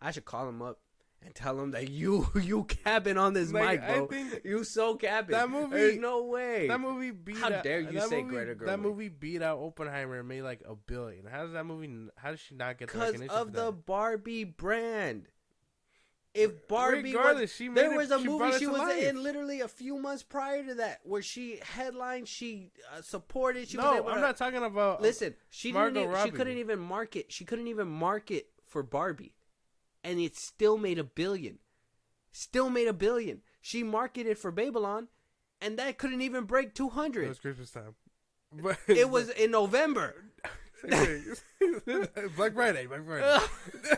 I should call him up and tell him that you capping on this mic, bro. You so capping. That movie. There's no way. That movie beat out. How dare you say Greta Gerwig? That movie beat out Oppenheimer and made like $1 billion. How does she not get the recognition? Because of the Barbie brand. If Barbie there was a movie she was in literally a few months prior to that where she headlined, she supported. I'm not talking about. Listen, she couldn't even market. She couldn't even market for Barbie, and it still made $1 billion. Still made $1 billion. She marketed for Babylon, and that couldn't even break 200. It was Christmas time. It was in November. Black Friday.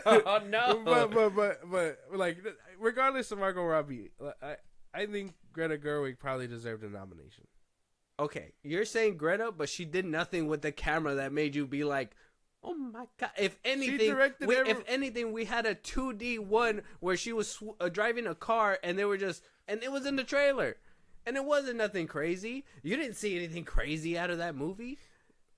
Oh no! But like, regardless of Margot Robbie, I think Greta Gerwig probably deserved a nomination. Okay, you're saying Greta, but she did nothing with the camera that made you be like, "Oh my god!" If anything, we had a 2D one where she was driving a car, and they were and it was in the trailer, and it wasn't nothing crazy. You didn't see anything crazy out of that movie.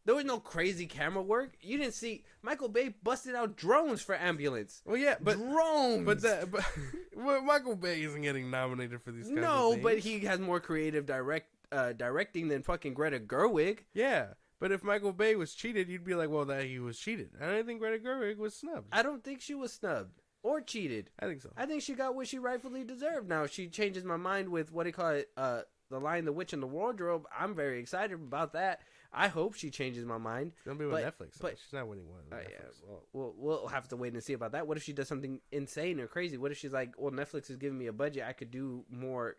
There was no crazy camera work. You didn't see Michael Bay busted out drones for Ambulance. Well, yeah, but drones. But Michael Bay isn't getting nominated for these kinds of things. But he has more creative directing than fucking Greta Gerwig. Yeah, but if Michael Bay was cheated, you'd be like, well, that he was cheated. I don't think Greta Gerwig was snubbed. I don't think she was snubbed. or cheated. I think so. I think she got what she rightfully deserved. Now, if she changes my mind with what do you call it, The Lion, the Witch, and the Wardrobe, I'm very excited about that. I hope she changes my mind. It's going to be with Netflix. But she's not winning one. Yeah, we'll have to wait and see about that. What if she does something insane or crazy? What if she's like, well, Netflix is giving me a budget. I could do more,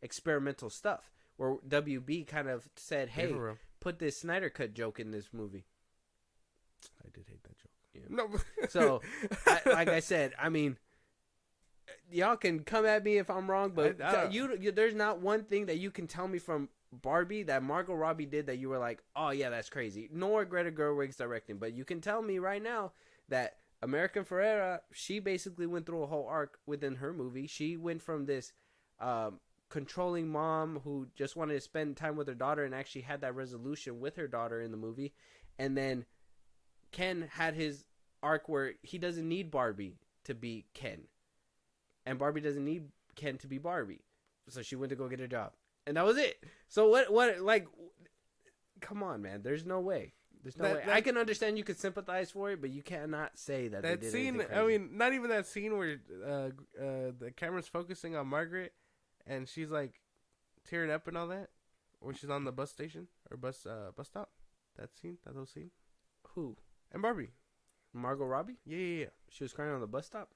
experimental stuff. Where WB kind of said, hey, put this Snyder Cut joke in this movie. I did hate that joke. Yeah. No. So, like I said, I mean, y'all can come at me if I'm wrong, but there's not one thing that you can tell me from Barbie that Margot Robbie did that you were like, oh yeah, that's crazy. Nor Greta Gerwig's directing, but you can tell me right now that American Ferrera, she basically went through a whole arc within her movie. She went from this controlling mom who just wanted to spend time with her daughter and actually had that resolution with her daughter in the movie, and then Ken had his arc where he doesn't need Barbie to be Ken, and Barbie doesn't need Ken to be Barbie, so she went to go get a job, and that was it. So what like, come on, man, there's no way. There's no way. I can understand you could sympathize for it, but you cannot say that they did scene. I mean, not even that scene where the camera's focusing on Margaret and she's like tearing up and all that, or she's on the bus station or bus stop. That whole scene. Who? And Barbie. Margot Robbie? Yeah. She was crying on the bus stop?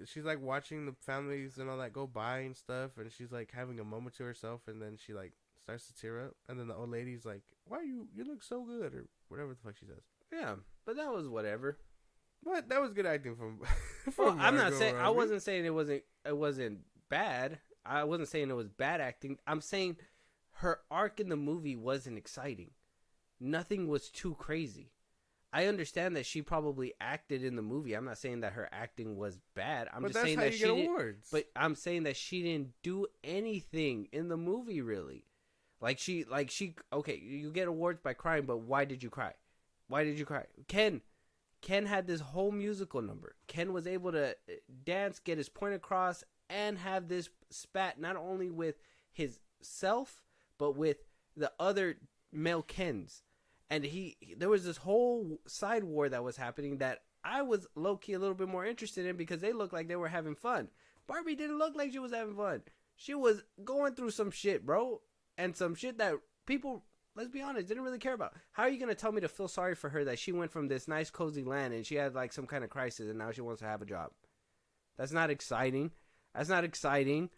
She's like watching the families and all that go by and stuff, and she's like having a moment to herself, and then she like starts to tear up, and then the old lady's like, why you look so good, or whatever the fuck she says. Yeah, but that was whatever. What? That was good acting from well, I'm not saying Robbie. I wasn't saying it wasn't bad. I wasn't saying it was bad acting. I'm saying her arc in the movie wasn't exciting. Nothing was too crazy. I understand that she probably acted in the movie. I'm not saying that her acting was bad. I'm just saying that she didn't. But I'm saying that she didn't do anything in the movie really. Like she. Okay, you get awards by crying, but why did you cry? Why did you cry? Ken had this whole musical number. Ken was able to dance, get his point across, and have this spat not only with his self, but with the other male Kens. And there was this whole side war that was happening that I was low-key a little bit more interested in because they looked like they were having fun. Barbie didn't look like she was having fun. She was going through some shit, bro. And some shit that people, let's be honest, didn't really care about. How are you going to tell me to feel sorry for her that she went from this nice, cozy land and she had like some kind of crisis and now she wants to have a job? That's not exciting. That's not exciting.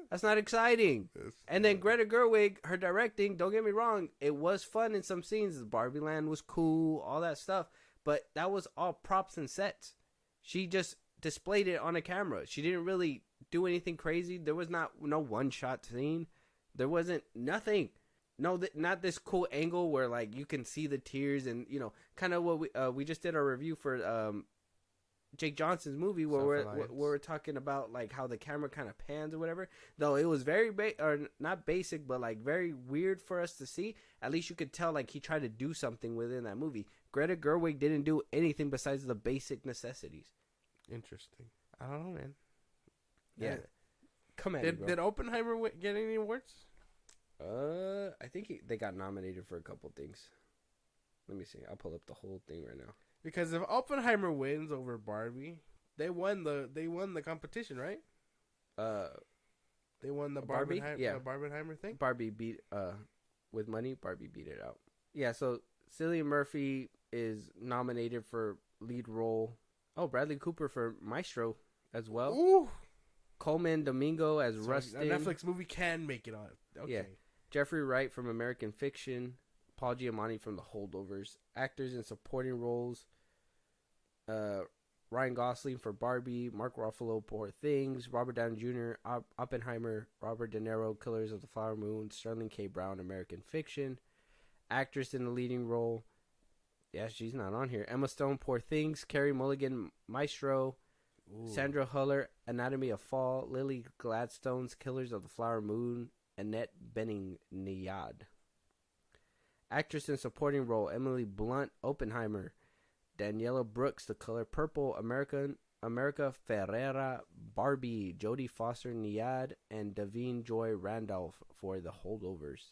That's not exciting. And then Greta Gerwig, her directing, don't get me wrong, it was fun in some scenes. Barbie Land was cool, all that stuff. But that was all props and sets. She just displayed it on a camera. She didn't really do anything crazy. There was no one-shot scene. There wasn't nothing. No, not this cool angle where like you can see the tears and, kind of what we just did our review for Jake Johnson's movie where we're talking about like how the camera kind of pans or whatever. Though it was very not basic, but like very weird for us to see. At least you could tell like he tried to do something within that movie. Greta Gerwig didn't do anything besides the basic necessities. Interesting. I don't know, man. Yeah. Come at me, bro. Did Oppenheimer get any awards? I think they got nominated for a couple things. Let me see. I'll pull up the whole thing right now. Because if Oppenheimer wins over Barbie, they won the competition, right? They won the Barbie, Barbenheimer thing. Barbie beat with money. Barbie beat it out. Yeah. So Cillian Murphy is nominated for lead role. Oh, Bradley Cooper for Maestro as well. Ooh. Coleman Domingo as Rustin. A Netflix movie can make it on. Okay. Yeah. Jeffrey Wright from American Fiction. Paul Giamatti from The Holdovers. Actors in supporting roles. Ryan Gosling for Barbie. Mark Ruffalo, Poor Things. Robert Downey Jr., Oppenheimer. Robert De Niro, Killers of the Flower Moon. Sterling K. Brown, American Fiction. Actress in the leading role. Yeah, she's not on here. Emma Stone, Poor Things. Carey Mulligan, Maestro. Ooh. Sandra Huller, Anatomy of Fall. Lily Gladstone's Killers of the Flower Moon. Annette Bening Niyad. Actress in supporting role, Emily Blunt, Oppenheimer. Daniela Brooks, The Color Purple. America Ferrera, Barbie. Jodie Foster, Niyad. And Davine Joy Randolph for The Holdovers.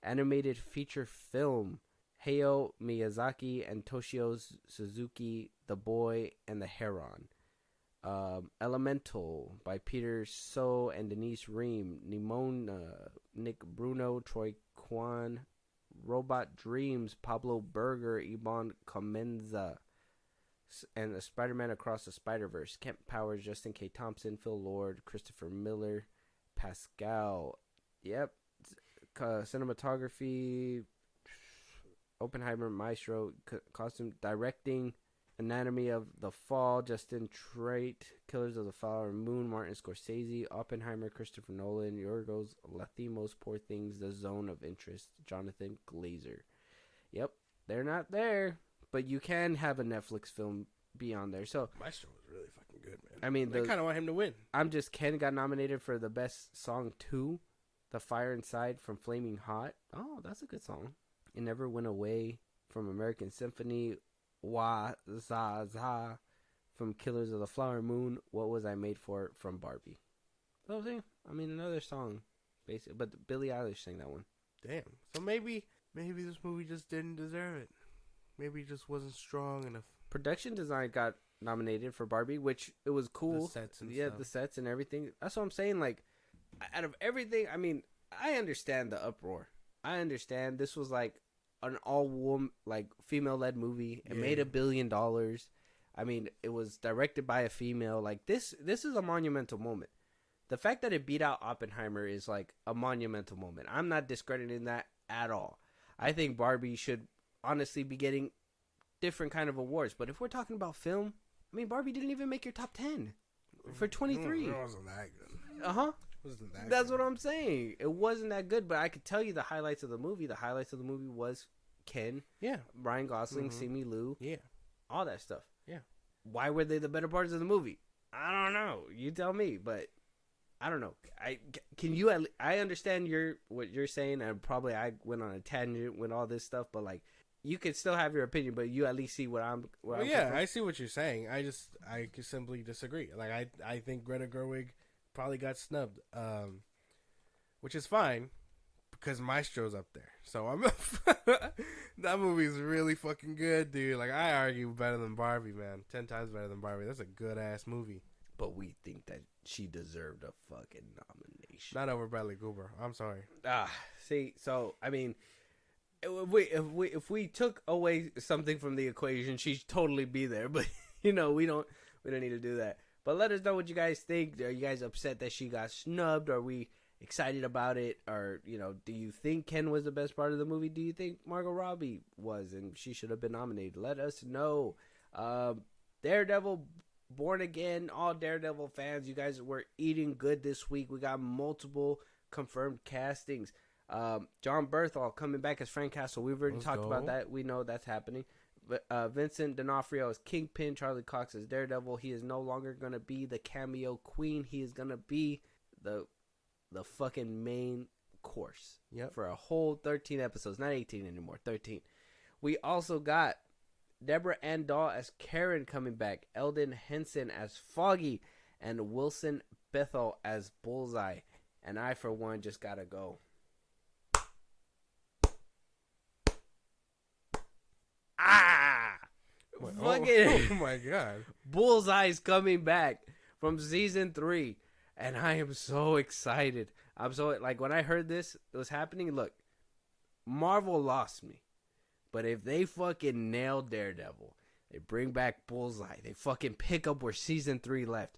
Animated feature film, Hayao Miyazaki and Toshio Suzuki, The Boy and the Heron. Elemental by Peter So and Denise Ream. Nimona, Nick Bruno, Troy Kwan. Robot Dreams, Pablo Berger, Iban Comenza. And the Spider-Man Across the Spider-Verse. Kent Powers, Justin K. Thompson, Phil Lord, Christopher Miller, Pascal. Yep. Cinematography, Oppenheimer, Maestro, costume directing, Anatomy of the Fall, Justin Trait, Killers of the Flower Moon, Martin Scorsese, Oppenheimer, Christopher Nolan, Yorgos Lanthimos, Poor Things, The Zone of Interest, Jonathan Glazer. Yep, they're not there, but you can have a Netflix film be on there. So Maestro was really fucking good, man. I mean, I kind of want him to win. Ken got nominated for the best song 2. The Fire Inside from Flaming Hot. Oh, that's a good song. It Never Went Away from American Symphony. Wah Za Za from Killers of the Flower Moon. What Was I Made For from Barbie. So, I mean, another song, basically. But Billie Eilish sang that one. Damn. So maybe this movie just didn't deserve it. Maybe it just wasn't strong enough. Production design got nominated for Barbie, which it was cool. The sets and stuff. The sets and everything. That's what I'm saying. Like, out of everything, I mean, I understand the uproar. I understand this was like an all-woman, like female-led movie. It made $1 billion. I mean, it was directed by a female. Like this is a monumental moment. The fact that it beat out Oppenheimer is like a monumental moment. I'm not discrediting that at all. I think Barbie should honestly be getting different kind of awards. But if we're talking about film, I mean, Barbie didn't even make your top 10 for 23. It wasn't that good. Uh-huh. That's what I'm saying. It wasn't that good, but I could tell you the highlights of the movie. The highlights of the movie was Ken, Ryan Gosling, Simu Liu, all that stuff. Yeah. Why were they the better parts of the movie? I don't know. You tell me, but I don't know. I understand what you're saying, and probably I went on a tangent with all this stuff, but like you could still have your opinion, but you at least see what I'm. I see what you're saying. I can simply disagree. Like I think Greta Gerwig probably got snubbed, which is fine because Maestro's up there. So I'm that movie's really fucking good, dude. Like I argue better than Barbie, man. 10 times better than Barbie. That's a good ass movie. But we think that she deserved a fucking nomination. Not over Bradley Cooper. I'm sorry. See, so I mean, if we took away something from the equation, she'd totally be there. But we don't need to do that. But let us know what you guys think. Are you guys upset that she got snubbed? Are we excited about it? Or, do you think Ken was the best part of the movie? Do you think Margot Robbie was and she should have been nominated? Let us know. Daredevil, Born Again, all Daredevil fans, you guys were eating good this week. We got multiple confirmed castings. John Berthal coming back as Frank Castle. We've already talked about that. We know that's happening. Vincent D'Onofrio as Kingpin, Charlie Cox as Daredevil. He is no longer going to be the cameo queen. He is going to be the fucking main course for a whole 13 episodes. Not 18 anymore, 13. We also got Deborah Ann Dahl as Karen coming back, Eldon Henson as Foggy, and Wilson Bethel as Bullseye. And I, for one, just got to go. Oh my god. Bullseye's coming back from season 3, and I am so excited. I'm so when I heard this was happening, look, Marvel lost me. But if they fucking nail Daredevil, they bring back Bullseye, they fucking pick up where season 3 left.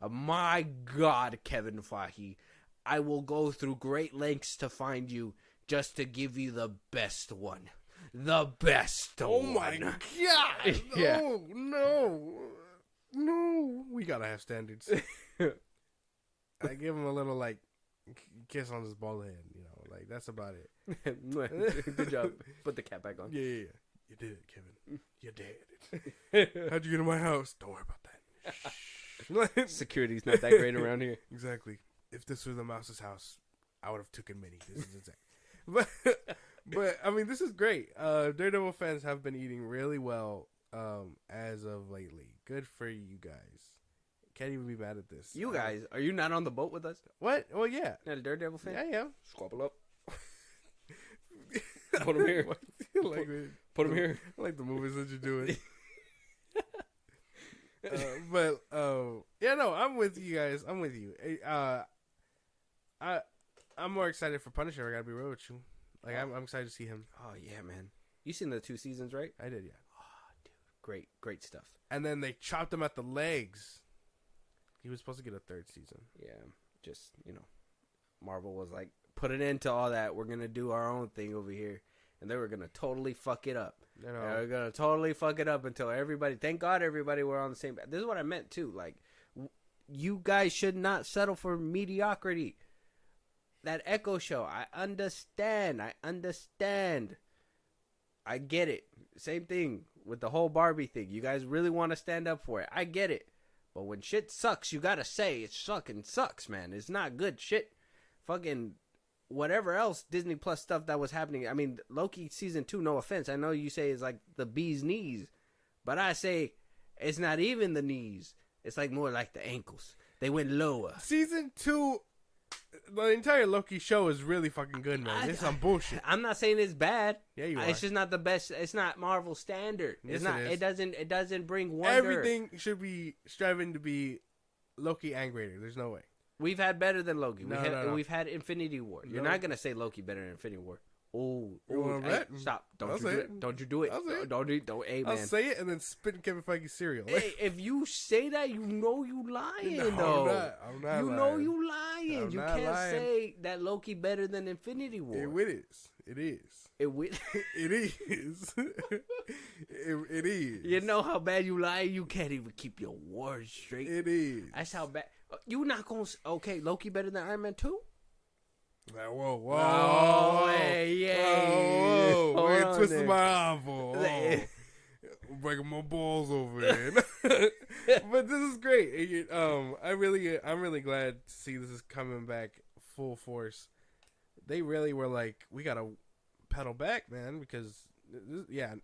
My god, Kevin Feige, I will go through great lengths to find you just to give you the best one. The best one. Oh my god. Yeah. No. We gotta have standards. I give him a little kiss on his bald head, that's about it. Good job. Put the cap back on. Yeah. You did it, Kevin. You did. How'd you get in my house? Don't worry about that. Security's not that great around here. Exactly. If this was the mouse's house, I would have taken many. This is exact. But I mean, this is great. Daredevil fans have been eating really well as of lately. Good for you guys. Can't even be mad at this. You guys, are you not on the boat with us? What? Well, yeah. Not a Daredevil fan? Yeah, yeah. Squabble up. Put him here. Put him here. I like the movies that you're doing. Yeah, no, I'm with you guys. I'm with you. I'm more excited for Punisher. I gotta be real with you. Like, I'm excited to see him. Oh yeah, man. You seen the 2 seasons, right? I did, yeah. Oh, dude, great stuff. And then they chopped him at the legs. He was supposed to get a 3rd season. Yeah, just Marvel was like, put an end to all that. We're gonna do our own thing over here, and they were gonna totally fuck it up. They were gonna totally fuck it up until everybody. Thank God, everybody were on the same. This is what I meant too. Like, you guys should not settle for mediocrity. That Echo show, I understand. I get it. Same thing with the whole Barbie thing. You guys really want to stand up for it. I get it. But when shit sucks, you gotta say it fucking sucks, man. It's not good shit. Fucking whatever else Disney Plus stuff that was happening. I mean, Loki season 2, no offense. I know you say it's like the bee's knees. But I say it's not even the knees. It's like more like the ankles. They went lower. Season 2, the entire Loki show is really fucking good, man. It's some bullshit. I'm not saying it's bad. Yeah, you are. It's just not the best. It's not Marvel standard. Yes, it's not. it is. It doesn't bring wonder. Everything should be striving to be Loki and greater. There's no way. We've had better than Loki. No. We've had Infinity War. You're not gonna say Loki better than Infinity War. You Hey, stop! Don't you do it? Don't you do it? Don't. Hey, man. I'll say it and then spit in Kevin Feige's cereal. Hey, if you say that, you know you lying. No, though. I'm not you lying. know you lying. You can't lying. say that Loki better than Infinity War. It is. It is. It is. It is. You know how bad you lie? You can't even keep your words straight. It is. That's how bad. You not gonna okay? Loki better than Iron Man 2? Whoa. Oh, hey. Whoa. Twisting my arm for. Breaking my balls over here. But this is great. I'm really glad to see this is coming back full force. They really were like, we gotta pedal back, man, because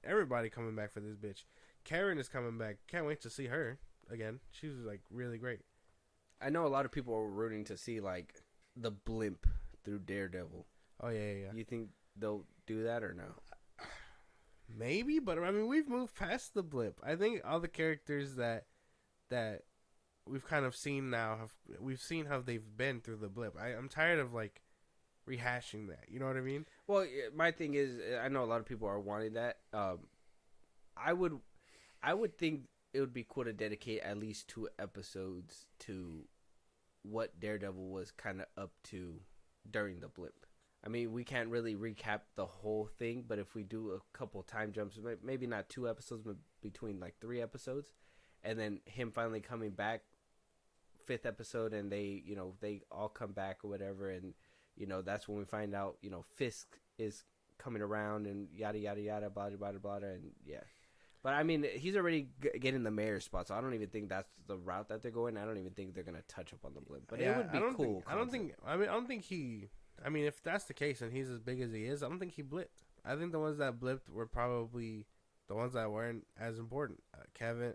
everybody coming back for this bitch. Karen is coming back. Can't wait to see her again. She was like really great. I know a lot of people are rooting to see like the blimp through Daredevil. Oh yeah. You think they'll do that or no? Maybe, but I mean, we've moved past the blip. I think all the characters that we've kind of seen now we've seen how they've been through the blip. I'm tired of like rehashing that. You know what I mean? Well, my thing is, I know a lot of people are wanting that. I would think it would be cool to dedicate at least 2 episodes to what Daredevil was kind of up to during the blip. I mean, we can't really recap the whole thing, but if we do a couple time jumps, maybe not 2 episodes, but between like 3 episodes, and then him finally coming back, 5th episode, and they all come back or whatever, and that's when we find out, Fisk is coming around and yada yada yada, blah blah blah blah, and yeah. But I mean, he's already getting the mayor's spot, so I don't even think that's the route that they're going. I don't even think they're gonna touch up on the blip. But it would be cool. I don't think he. I mean, if that's the case and he's as big as he is, I don't think he blipped. I think the ones that blipped were probably the ones that weren't as important. Kevin,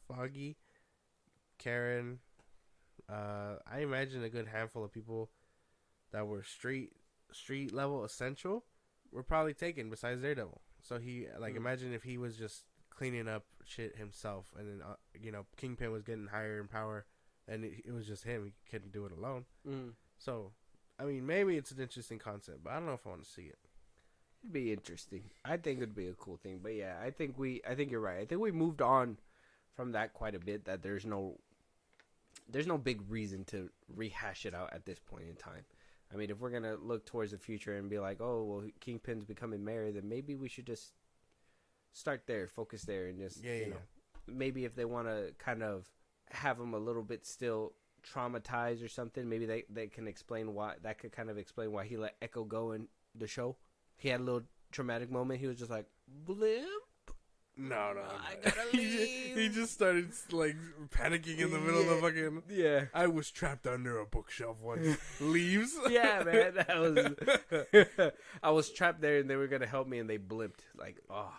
Foggy, Karen. I imagine a good handful of people that were street level essential were probably taken besides Daredevil. So he imagine if he was just cleaning up shit himself, and then Kingpin was getting higher in power, and it was just him. He couldn't do it alone. So. I mean, maybe it's an interesting concept, but I don't know if I want to see it. It'd be interesting. I think it'd be a cool thing, but yeah, I think you're right. I think we moved on from that quite a bit. That there's no big reason to rehash it out at this point in time. I mean, if we're gonna look towards the future and be like, oh well, Kingpin's becoming mayor, then maybe we should just start there, focus there, and just maybe if they want to kind of have him a little bit still traumatized or something, maybe they can explain why. That could kind of explain why he let Echo go in the show. He had a little traumatic moment. He was just like, blimp. No. I gotta leave. He just started like panicking in the middle of the fucking. Yeah. I was trapped under a bookshelf once. Leaves. Yeah, man. That was. I was trapped there, and they were gonna help me, and they blimped. Like, oh,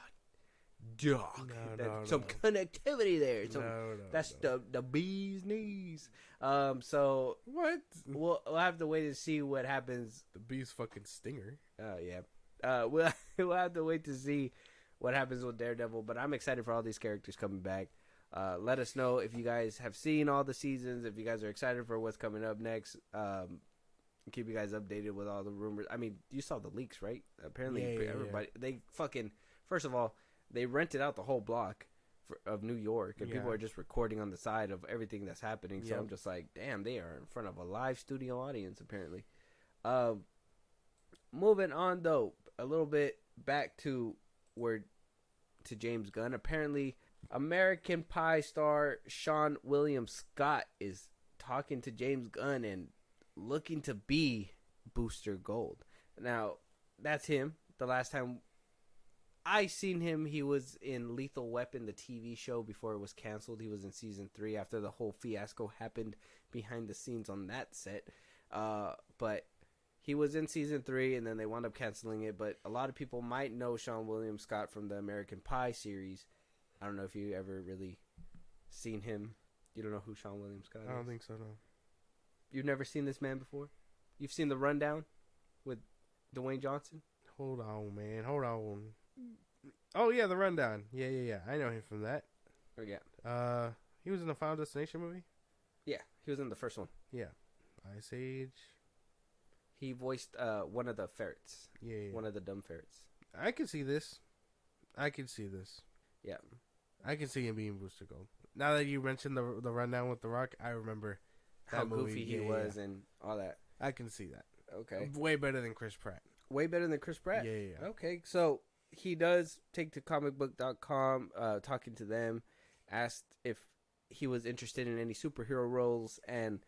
dog. Some connectivity there. That's the bee's knees. So what? We'll have to wait and see what happens. The bee's fucking stinger. Oh yeah. We'll have to wait to see what happens with Daredevil. But I'm excited for all these characters coming back. Let us know if you guys have seen all the seasons, if you guys are excited for what's coming up next. Keep you guys updated with all the rumors. I mean, you saw the leaks, right? Apparently, everybody they fucking first of all they rented out the whole block of New York, and people are just recording on the side of everything that's happening. So I'm just like, damn, they are in front of a live studio audience apparently. Moving on though, a little bit back to James Gunn. Apparently, American Pie star Sean William Scott is talking to James Gunn and looking to be Booster Gold. Now, that's him. The last time I seen him, he was in Lethal Weapon, the TV show, before it was canceled. He was in season 3 after the whole fiasco happened behind the scenes on that set. But he was in season 3, and then they wound up canceling it. But a lot of people might know Sean William Scott from the American Pie series. I don't know if you ever really seen him. You don't know who Sean William Scott is? I don't think so, no. You've never seen this man before? You've seen The Rundown with Dwayne Johnson? Hold on, man. Hold on. Oh, yeah, The Rundown. Yeah. I know him from that. Oh, yeah. He was in the Final Destination movie? Yeah, he was in the first one. Yeah. Ice Age. He voiced one of the ferrets. Yeah. One of the dumb ferrets. I can see this. Yeah. I can see him being Booster Gold. Now that you mentioned the Rundown with The Rock, I remember how goofy he was and all that. I can see that. Okay. Way better than Chris Pratt. Way better than Chris Pratt? Yeah. Okay, so he does take to comicbook.com, talking to them, asked if he was interested in any superhero roles, and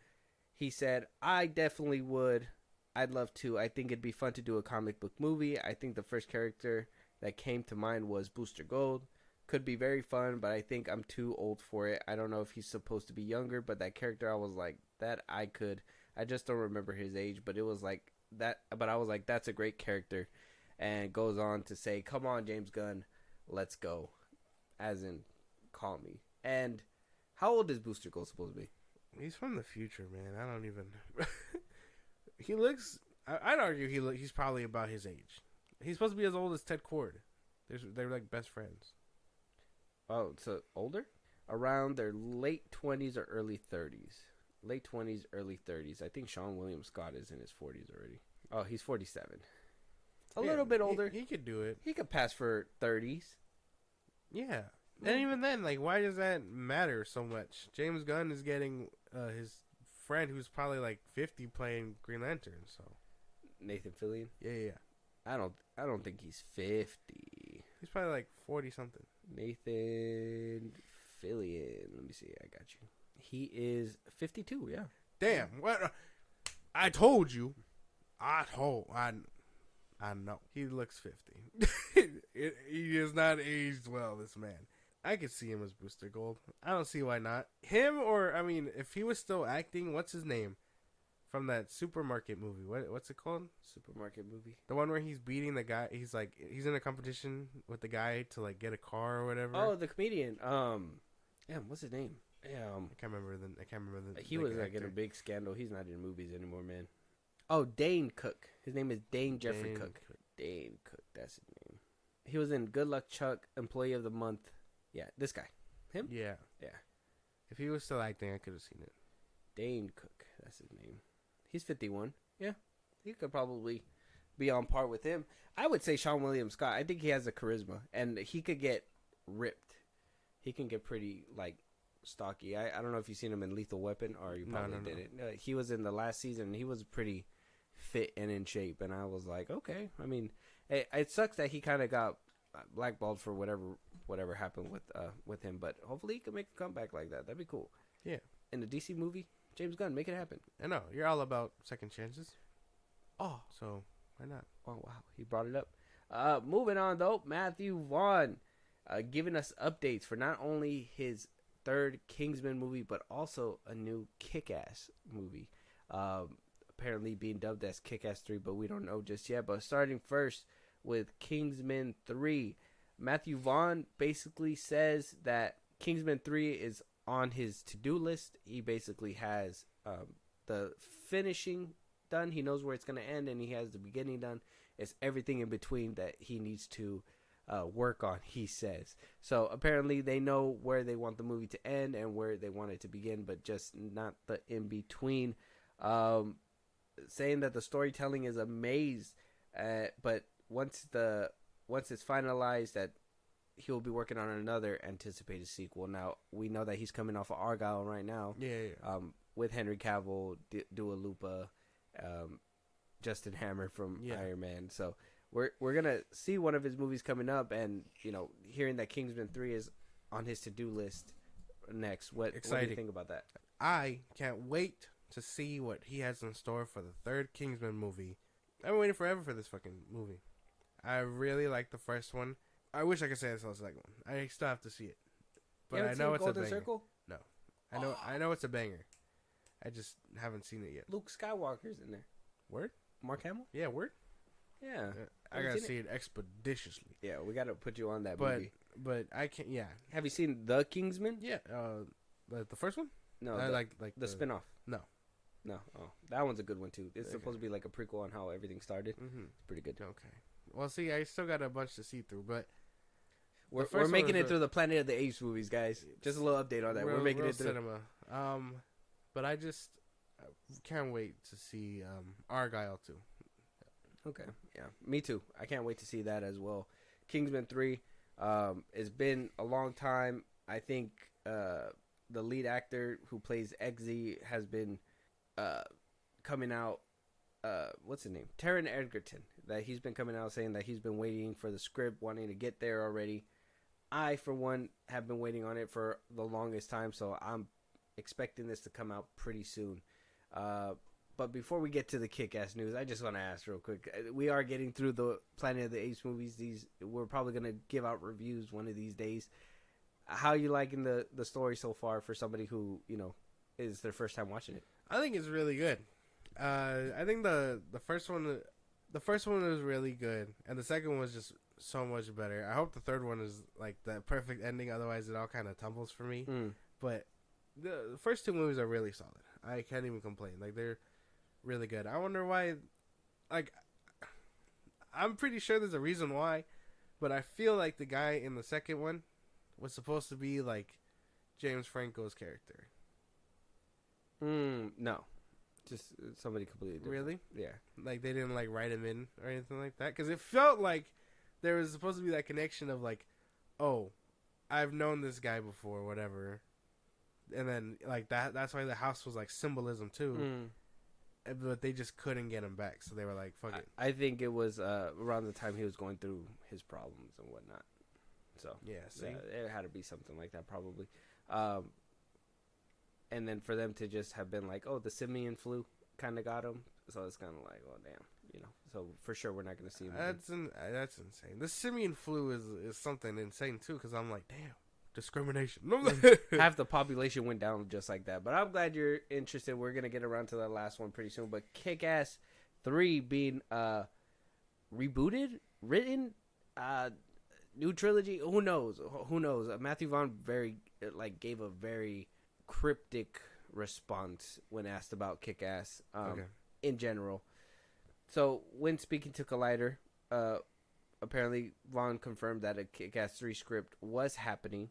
he said, I definitely would. I'd love to. I think it'd be fun to do a comic book movie. I think the first character that came to mind was Booster Gold. Could be very fun, but I think I'm too old for it. I don't know if he's supposed to be younger, but that character, I was like, that I could. I just don't remember his age, but it was like that. But I was like, that's a great character. And goes on to say, come on, James Gunn, let's go. As in, call me. And how old is Booster Gold supposed to be? He's from the future, man. I don't even. He looks. I'd argue he's probably about his age. He's supposed to be as old as Ted Cord. They're like best friends. Oh, so older? Around their late 20s or early 30s. Late 20s, early 30s. I think Sean William Scott is in his 40s already. Oh, he's 47. A little bit older. He could do it. He could pass for 30s. Yeah. And even then, like, why does that matter so much? James Gunn is getting his friend who's probably like 50 playing Green Lantern, so. Nathan Fillion? Yeah. I don't think he's 50. He's probably like 40 something. Nathan Fillion. Let me see. I got you. He is 52, yeah. Damn. What? I told you. I know. He looks 50. He is not aged well, this man. I could see him as Booster Gold. I don't see why not. Him or, I mean, if he was still acting, what's his name? From that supermarket movie. What's it called? Supermarket movie? The one where he's beating the guy. He's in a competition with the guy to like get a car or whatever. Oh, the comedian. Damn, what's his name? Yeah, I can't remember the. He was like in a big scandal. He's not in movies anymore, man. Oh, Dane Cook. His name is Dane Jeffrey Cook. Dane Cook. That's his name. He was in Good Luck Chuck, Employee of the Month. Yeah, this guy. Him? Yeah. If he was still acting, I could have seen it. Dane Cook. That's his name. He's 51. Yeah. He could probably be on par with him. I would say Sean William Scott. I think he has the charisma. And he could get ripped. He can get pretty, like, stocky. I don't know if you've seen him in Lethal Weapon, or you probably didn't. He was in the last season. He was pretty fit and in shape. And I was like, okay. I mean, it sucks that he kind of got blackballed for whatever happened with him. But hopefully he can make a comeback like that. That'd be cool. Yeah. In the DC movie, James Gunn, make it happen. I know. You're all about second chances. Oh. So, why not? Oh, wow. He brought it up. Moving on, though. Mathew Vaughn giving us updates for not only his third Kingsmen movie, but also a new Kick-Ass movie. Apparently being dubbed as Kick-Ass 3, but we don't know just yet. But starting first with Kingsman 3. Mathew Vaughn basically says that Kingsman 3 is on his to-do list. He basically has the finishing done. He knows where it's going to end, and he has the beginning done. It's everything in between that he needs to work on, he says. So apparently they know where they want the movie to end and where they want it to begin, but just not the in between. Saying that the storytelling is amazing, but once it's finalized, that he'll be working on another anticipated sequel. Now we know that he's coming off of Argyle right now. Yeah. With Henry Cavill, Dua Lipa, Justin Hammer from Iron Man. So we're gonna see one of his movies coming up, and hearing that Kingsman 3 is on his to-do list next. What do you think about that? I can't wait to see what he has in store for the third Kingsman movie. I've been waiting forever for this fucking movie. I really like the first one. I wish I could say I saw the second one. I still have to see it, but I know it's a banger. Circle? No, I know it's a banger. I just haven't seen it yet. Luke Skywalker's in there. Word? Mark Hamill? Yeah, word. Yeah, I gotta see it expeditiously. Yeah, we gotta put you on that movie. But I can't. Yeah. Have you seen The Kingsman? Yeah. The first one? No, like the spinoff. No. Oh, that one's a good one too. It's supposed to be like a prequel on how everything started. Mm-hmm. It's pretty good. Okay. Well, see, I still got a bunch to see through, but we're making it through the Planet of the Apes movies, guys. Just a little update on that. We're making it through cinema. But I just can't wait to see Argyle too. Okay. Yeah, me too. I can't wait to see that as well. Kingsman 3. It's been a long time. I think the lead actor who plays Eggsy has been coming out. What's his name? Taron Egerton. That he's been coming out saying that he's been waiting for the script, wanting to get there already. I, for one, have been waiting on it for the longest time, so I'm expecting this to come out pretty soon. But before we get to the kick-ass news, I just want to ask real quick. We are getting through the Planet of the Apes movies. We're probably going to give out reviews one of these days. How are you liking the story so far for somebody who, is their first time watching it? I think it's really good. I think the first one was really good, and the second one was just so much better. I hope the third one is like the perfect ending. Otherwise, it all kind of tumbles for me. But the first two movies are really solid. I can't even complain. Like, they're really good. I wonder why. Like, I'm pretty sure there's a reason why, but I feel like the guy in the second one was supposed to be like James Franco's character. No. Just somebody completely different. Really? Yeah. Like, they didn't, like, write him in or anything like that? Because it felt like there was supposed to be that connection of, like, oh, I've known this guy before, whatever. And then, like, that's why the house was, like, symbolism, too. But they just couldn't get him back, so they were like, fuck it. I think it was around the time he was going through his problems and whatnot. So, yeah, see? It had to be something like that, probably. And then for them to just have been like, oh, the simian flu kind of got him. So it's kind of like, oh, damn. So for sure we're not going to see him. That's insane. The simian flu is something insane, too, because I'm like, damn, discrimination. Half the population went down just like that. But I'm glad you're interested. We're going to get around to that last one pretty soon. But Kick-Ass 3 being rebooted, written, new trilogy. Who knows? Mathew Vaughn gave a very cryptic response when asked about Kick-Ass in general. So when speaking to Collider, apparently Vaughn confirmed that a Kick-Ass 3 script was happening.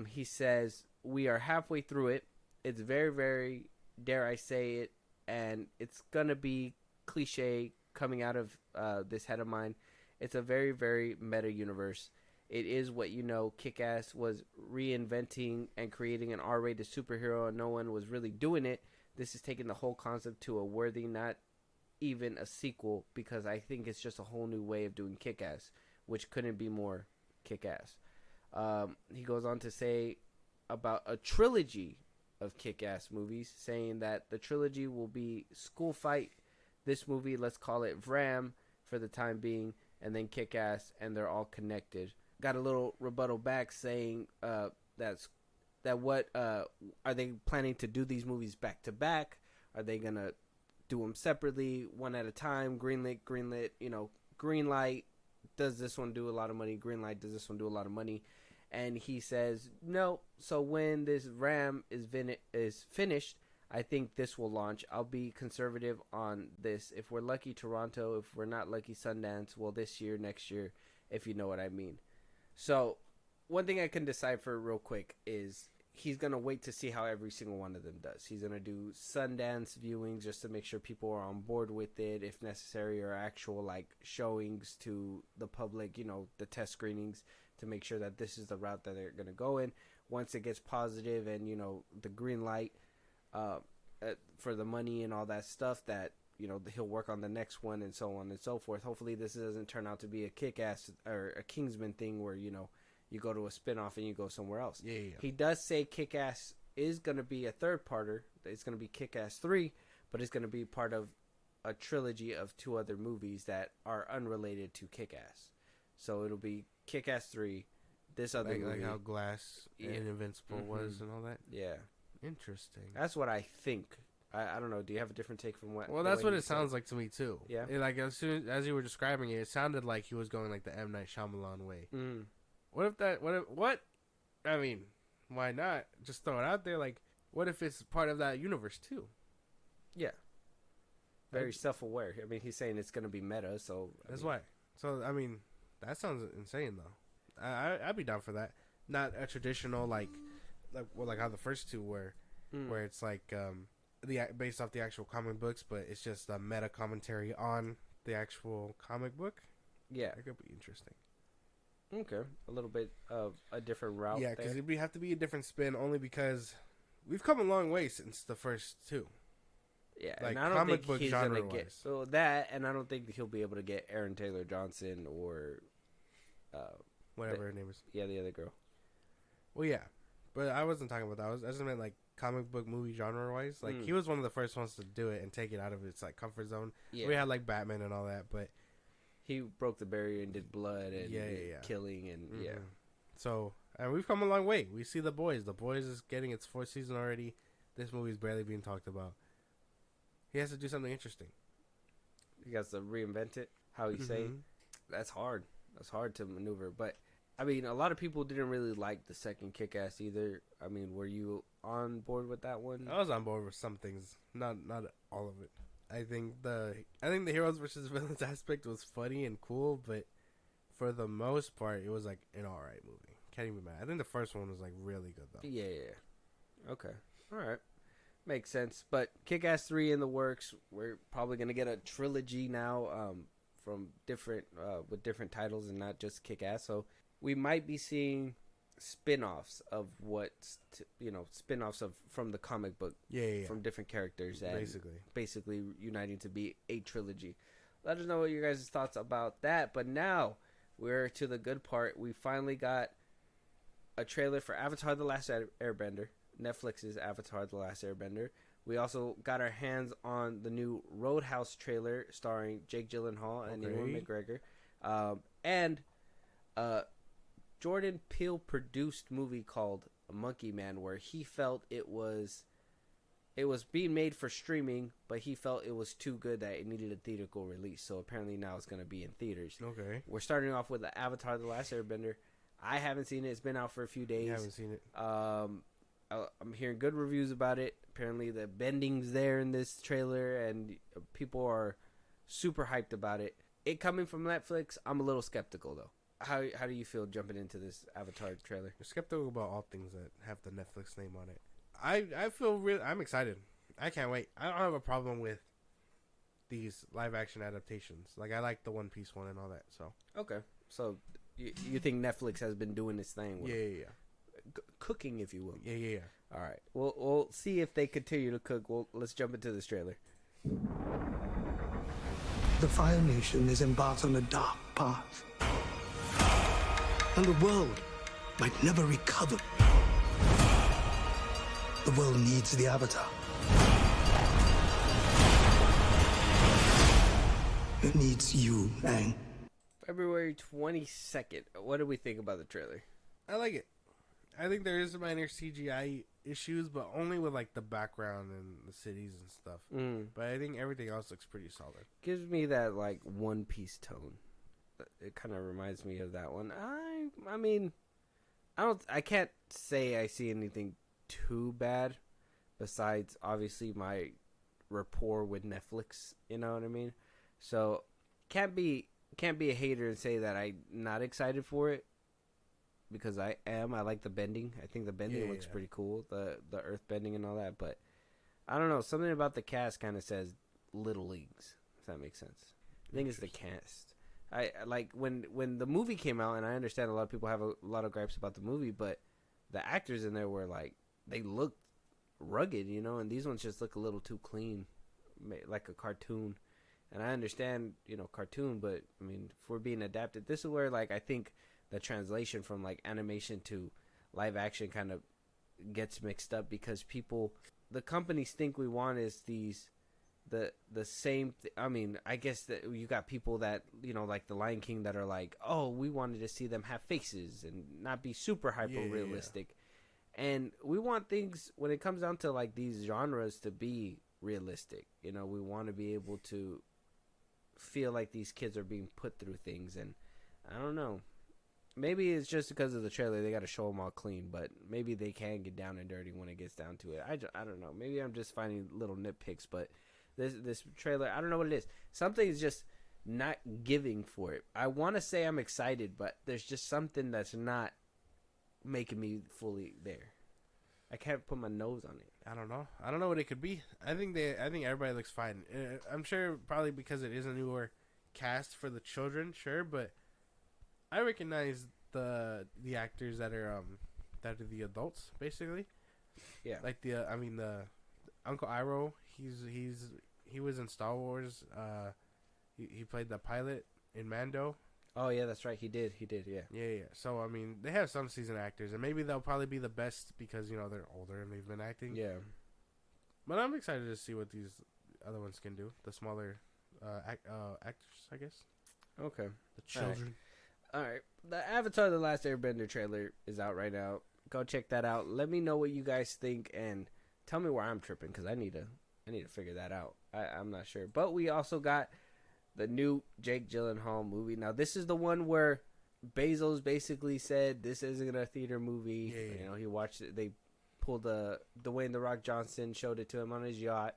He says, we are halfway through it. It's very, very, dare I say it, and it's going to be cliche coming out of this head of mine. It's a very, very meta universe. It is what Kick-Ass was reinventing and creating an R-rated superhero, and no one was really doing it. This is taking the whole concept to a worthy, not even a sequel, because I think it's just a whole new way of doing Kick-Ass, which couldn't be more Kick-Ass. He goes on to say about a trilogy of Kick-Ass movies, saying that the trilogy will be School Fight, this movie, let's call it Vram for the time being, and then Kick-Ass, and they're all connected. Got a little rebuttal back saying are they planning to do these movies back to back? Are they gonna do them separately, one at a time? Greenlit, green light. Does this one do a lot of money? Green light. Does this one do a lot of money? And he says no. So when this Ram is finished, I think this will launch. I'll be conservative on this. If we're lucky, Toronto. If we're not lucky, Sundance. Well, this year, next year. if you know what I mean. So one thing I can decipher real quick is he's going to wait to see how every single one of them does. He's going to do Sundance viewings just to make sure people are on board with it, if necessary, or actual like showings to the public, you know, the test screenings to make sure that this is the route that they're going to go in. Once it gets positive and, you know, the green light for the money and all that stuff, that, you know, he'll work on the next one and so on and so forth. Hopefully this doesn't turn out to be a Kick-Ass or a Kingsman thing where, you know, you go to a spinoff and you go somewhere else. Yeah. He does say Kick-Ass is going to be a third-parter. It's going to be Kick-Ass 3, but it's going to be part of a trilogy of 2 other movies that are unrelated to Kick-Ass. So it'll be Kick-Ass 3, this other movie. Like how Glass and Invincible was and all that? Yeah. Interesting. That's what I think. I don't know. Do you have a different take from what? Well, that's what it sounds like to me too. Yeah. Like as soon as you were describing it, it sounded like he was going like the M. Night Shyamalan way. What? I mean, why not? Just throw it out there. Like, what if it's part of that universe too? Yeah. Very self-aware. I mean, he's saying it's going to be meta, so that's why. So I mean, that sounds insane though. I'd be down for that. Not a traditional like how the first 2 were, where it's like based off the actual comic books, but it's just a meta commentary on the actual comic book. Yeah, that could be interesting. Okay, a little bit of a different route. Yeah, because it'd have to be a different spin, only because we've come a long way since the first 2. Yeah, like and I don't think he's gonna get that, and I don't think he'll be able to get Aaron Taylor Johnson or whatever her name is. Yeah, the other girl. Well, yeah, but I wasn't talking about that. I just meant like comic book movie genre wise. Like he was one of the first ones to do it and take it out of its like comfort zone. Yeah. We had like Batman and all that, but he broke the barrier and did blood and killing and So and we've come a long way. We see The Boys. The Boys is getting its 4th season already. This movie is barely being talked about. He has to do something interesting. He has to reinvent it. How you say? That's hard. That's hard to maneuver. But I mean, a lot of people didn't really like the second Kick-Ass either. I mean, were you on board with that one? I was on board with some things, not all of it. I think the heroes versus villains aspect was funny and cool, but for the most part, it was like an alright movie. Can't even be mad. I think the first one was like really good though. Yeah. Okay. All right. Makes sense. But Kick-Ass 3 in the works. We're probably gonna get a trilogy now, from different with different titles and not just Kick-Ass. So we might be seeing spin-offs of spin-offs of from the comic book. Yeah. From different characters and basically uniting to be a trilogy. Let us know what your guys' thoughts about that. But now we're to the good part. We finally got a trailer for Avatar: The Last Airbender. Netflix's Avatar: The Last Airbender. We also got our hands on the new Roadhouse trailer starring Jake Gyllenhaal and Ewan McGregor. And Jordan Peele produced movie called Monkey Man, where he felt it was being made for streaming, but he felt it was too good that it needed a theatrical release. So apparently now it's going to be in theaters. Okay. We're starting off with the Avatar: The Last Airbender. I haven't seen it. It's been out for a few days. You haven't seen it. I'm hearing good reviews about it. Apparently the bending's there in this trailer, and people are super hyped about it. It coming from Netflix, I'm a little skeptical though. How do you feel jumping into this Avatar trailer? You're skeptical about all things that have the Netflix name on it. I'm excited. I can't wait. I don't have a problem with these live action adaptations. Like I like the One Piece one and all that. So okay, so you think Netflix has been doing this thing? With yeah. Cooking, if you will. Yeah. All right. We'll see if they continue to cook. Let's jump into this trailer. The Fire Nation is embarked on a dark path, and the world might never recover. The world needs the Avatar. It needs you, Aang. February 22nd. What do we think about the trailer? I like it. I think there is minor CGI issues, but only with like the background and the cities and stuff. But I think everything else looks pretty solid. Gives me that like One Piece tone. It kind of reminds me of that one. I mean, I can't say I see anything too bad, besides obviously my rapport with Netflix. You know what I mean? So can't be can't be a hater and say that I'm not excited for it, because I am. I like the bending. I think the bending looks pretty cool. The earth bending and all that. But I don't know. Something about the cast kind of says Little Leagues. If that makes sense. I think it's the cast. I like when the movie came out, and I understand a lot of people have a lot of gripes about the movie, but the actors in there were like, they looked rugged, you know, and these ones just look a little too clean, like a cartoon. And I understand, you know, cartoon, but I mean, if we're being adapted, this is where, like, I think the translation from like animation to live action kind of gets mixed up, because the companies think we want is the same. I mean, I guess that you got people that, you know, like the Lion King, that are like, oh, we wanted to see them have faces and not be super hyper realistic. And we want things, when it comes down to like these genres, to be realistic. You know, we want to be able to feel like these kids are being put through things. And I don't know, maybe it's just because of the trailer, they got to show them all clean, but maybe they can get down and dirty when it gets down to it. I don't know, maybe I'm just finding little nitpicks, but this trailer, I don't know what it is. Something is just not giving for it. I want to say I'm excited, but there's just something that's not making me fully there. I can't put my nose on it. I don't know what it could be. I think everybody looks fine. I'm sure probably because it is a newer cast for the children, sure, but I recognize the actors that are the adults, basically. Yeah. Like the Uncle Iroh, he was in Star Wars. He played the pilot in Mando. Oh yeah, that's right. He did. Yeah. Yeah. So I mean, they have some seasoned actors, and maybe they'll probably be the best because, you know, they're older and they've been acting. Yeah. But I'm excited to see what these other ones can do. The smaller actors, I guess. Okay. The children. All right. The Avatar: The Last Airbender trailer is out right now. Go check that out. Let me know what you guys think, and tell me where I'm tripping, because I need to figure that out. I'm not sure. But we also got the new Jake Gyllenhaal movie. Now, this is the one where Bezos basically said this isn't a theater movie. Yeah. You know, he watched it. They pulled Dwayne "The Rock" Johnson, showed it to him on his yacht.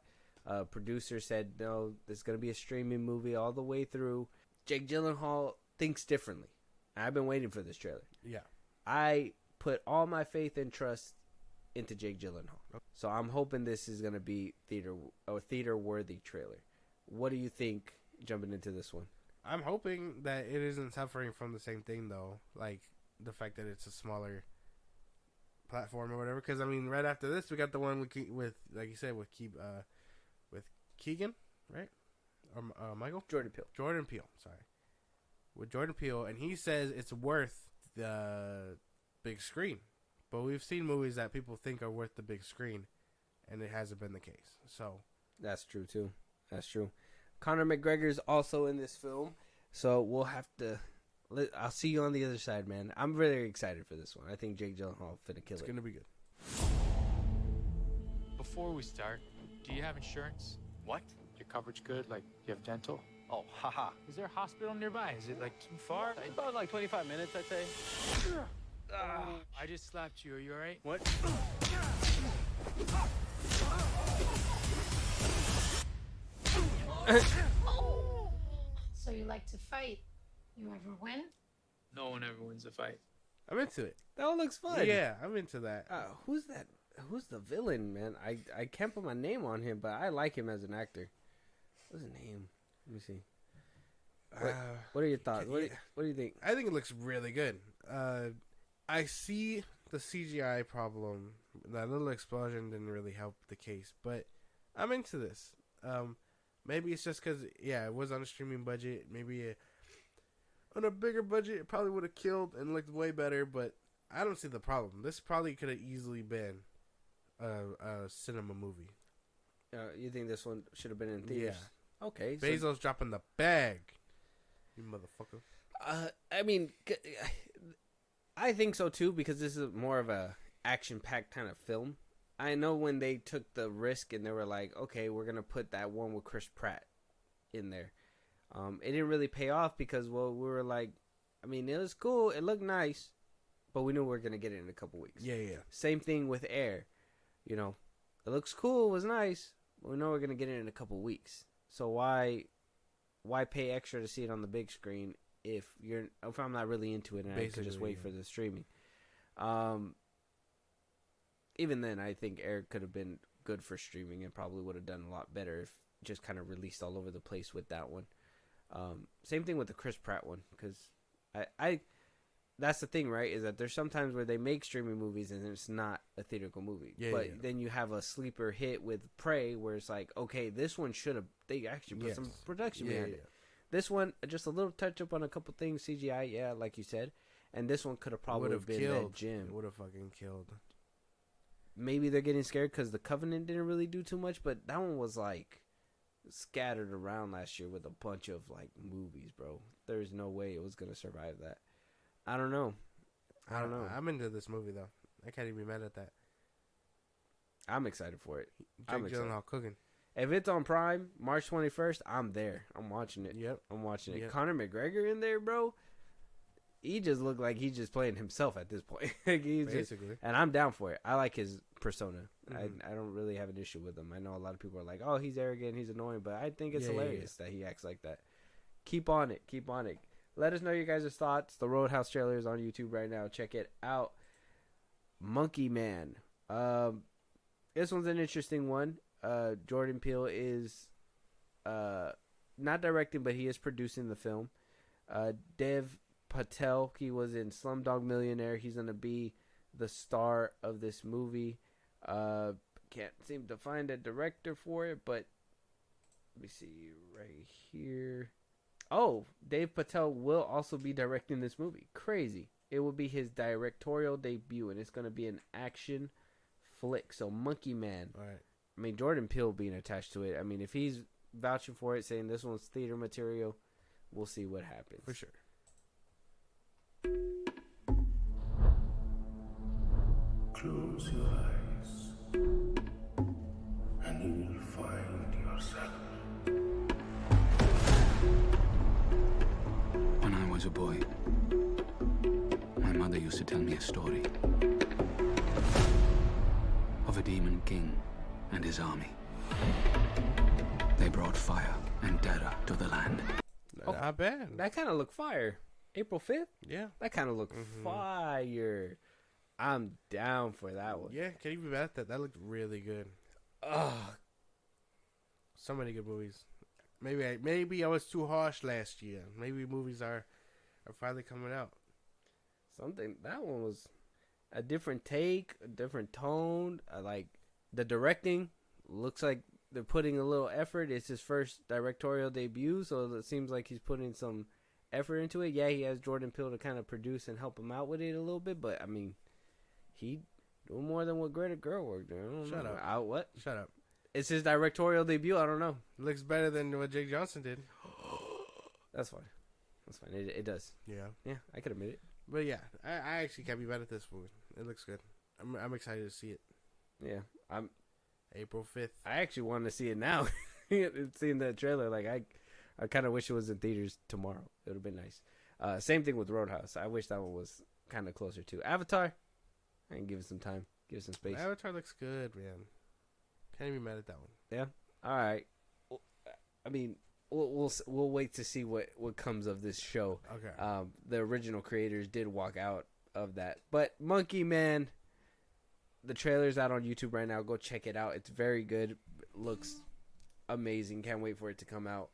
Producer said, no, this is going to be a streaming movie all the way through. Jake Gyllenhaal thinks differently. I've been waiting for this trailer. Yeah. I put all my faith and trust into Jake Gyllenhaal. So I'm hoping this is going to be theater-worthy trailer. What do you think jumping into this one? I'm hoping that it isn't suffering from the same thing, though. Like, the fact that it's a smaller platform or whatever. Because, I mean, right after this, we got the one with like you said, with Keegan, right? Or Michael? Jordan Peele, sorry. With Jordan Peele, and he says it's worth the big screen. But we've seen movies that people think are worth the big screen, and it hasn't been the case. So that's true, too. That's true. Conor McGregor's also in this film, so we'll have to... I'll see you on the other side, man. I'm really excited for this one. I think Jake Gyllenhaal finna kill it. It's gonna be good. Before we start, do you have insurance? What? Your coverage good? Like, you have dental? Oh, haha. Is there a hospital nearby? Is it, like, too far? About like 25 minutes, I'd say. I just slapped you. Are you all right? What? So you like to fight? You ever win? No one ever wins a fight. I'm into it. That one looks fun. Yeah, I'm into that. Who's that? Who's the villain, man? I can't put my name on him, but I like him as an actor. What's his name? Let me see. What are your thoughts? What do you think? I think it looks really good. I see the CGI problem. That little explosion didn't really help the case, but I'm into this. Maybe it's just because, it was on a streaming budget. Maybe on a bigger budget, it probably would have killed and looked way better, but I don't see the problem. This probably could have easily been a cinema movie. You think this one should have been in theaters? Yeah. Okay. Bezos dropping the bag. You motherfucker. I mean, I think so too, because this is more of a action-packed kind of film. I know when they took the risk and they were like, okay, we're going to put that one with Chris Pratt in there. It didn't really pay off because, we were like, I mean, it was cool. It looked nice, but we knew we were going to get it in a couple weeks. Yeah. Same thing with Air. You know, it looks cool. It was nice, but we know we're going to get it in a couple weeks. So why why pay extra to see it on the big screen if I'm not really into it and I could just wait for the streaming. Even then, I think Eric could have been good for streaming and probably would have done a lot better if just kind of released all over the place with that one. Same thing with the Chris Pratt one, because I that's the thing, right? Is that there's sometimes where they make streaming movies and it's not a theatrical movie. But then you have a sleeper hit with Prey where it's like, okay, this one they actually put some production behind it. This one, just a little touch up on a couple things, CGI, like you said. And this one could have probably been that gym. It would have fucking killed. Maybe they're getting scared because the Covenant didn't really do too much, but that one was like scattered around last year with a bunch of like movies, bro. There's no way it was gonna survive that. I don't know. I'm into this movie though. I can't even be mad at that. I'm excited for it. Jake Gyllenhaal cooking. If it's on Prime, March 21st, I'm there. I'm watching it. Yep. I'm watching it. Yep. Conor McGregor in there, bro. He just looked like he's just playing himself at this point. Basically. And I'm down for it. I like his persona. I don't really have an issue with him. I know a lot of people are like, oh, he's arrogant, he's annoying, but I think it's hilarious that he acts like that. Keep on it. Keep on it. Let us know your guys' thoughts. The Roadhouse trailer is on YouTube right now. Check it out. Monkey Man. This one's an interesting one. Jordan Peele is not directing, but he is producing the film. Dev Patel, he was in Slumdog Millionaire. He's going to be the star of this movie. Can't seem to find a director for it, but let me see right here. Oh, Dev Patel will also be directing this movie. Crazy. It will be his directorial debut, and it's going to be an action flick. So, Monkey Man. All right. I mean, Jordan Peele being attached to it. I mean, if he's vouching for it, saying this one's theater material, we'll see what happens. For sure. Close your eyes, and you will find yourself. When I was a boy, my mother used to tell me a story of a demon king and his army. They brought fire and terror to the land. Not bad. That kind of looked fire. April 5th? Yeah. That kind of looked fire. I'm down for that one. Yeah, can't even bet that. That looked really good. Ugh. So many good movies. Maybe I was too harsh last year. Maybe movies are finally coming out. That one was a different take, a different tone. I like the directing. Looks like they're putting a little effort. It's his first directorial debut, so it seems like he's putting some effort into it. Yeah, he has Jordan Peele to kind of produce and help him out with it a little bit, but I mean, he doing more than what Greta Gerwig did. Shut up. What? Shut up. It's his directorial debut. I don't know. It looks better than what Jake Johnson did. That's fine. That's fine. It does. Yeah. Yeah, I could admit it. But yeah, I actually can't be mad at this movie. It looks good. I'm excited to see it. Yeah, I'm. April 5th. I actually want to see it now. Seeing the trailer, like I kind of wish it was in theaters tomorrow. It would have been nice. Same thing with Roadhouse. I wish that one was kind of closer to Avatar. I can give it some time, give it some space. Avatar looks good, man. Can't even be mad at that one. Yeah. All right. I mean, we'll wait to see what comes of this show. Okay. The original creators did walk out of that, but Monkey Man. The trailer's out on YouTube right now. Go check it out. It's very good. Looks amazing. Can't wait for it to come out.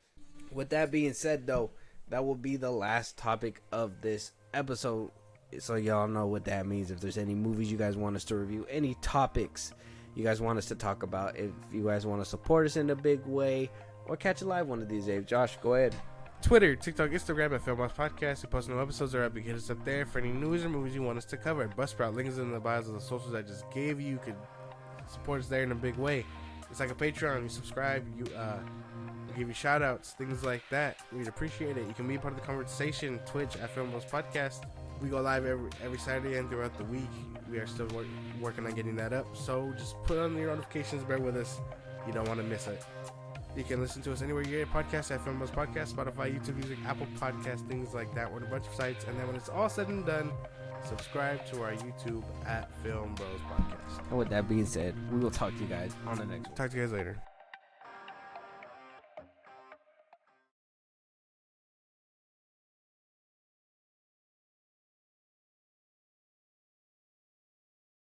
With that being said, though, that will be the last topic of this episode. So y'all know what that means. If there's any movies you guys want us to review, any topics you guys want us to talk about, if you guys want to support us in a big way, or catch a live one of these days. Josh, go ahead. Twitter, TikTok, Instagram at FilmBros Podcast. We post new episodes or hit us up there for any news or movies you want us to cover. Buzzsprout, links in the bios of the socials I just gave you. You could support us there in a big way. It's like a Patreon. You subscribe, we give you shout outs, things like that. We'd appreciate it. You can be part of the conversation. Twitch at FilmBros Podcast. We go live every Saturday and throughout the week. We are still working on getting that up. So just put on your notifications. Bear with us. You don't want to miss it. You can listen to us anywhere you get a podcast at FilmBros Podcast, Spotify, YouTube Music, Apple Podcasts, things like that. We're on a bunch of sites. And then when it's all said and done, subscribe to our YouTube at FilmBros Podcast. And with that being said, we will talk to you guys on the next one. Talk to you guys later.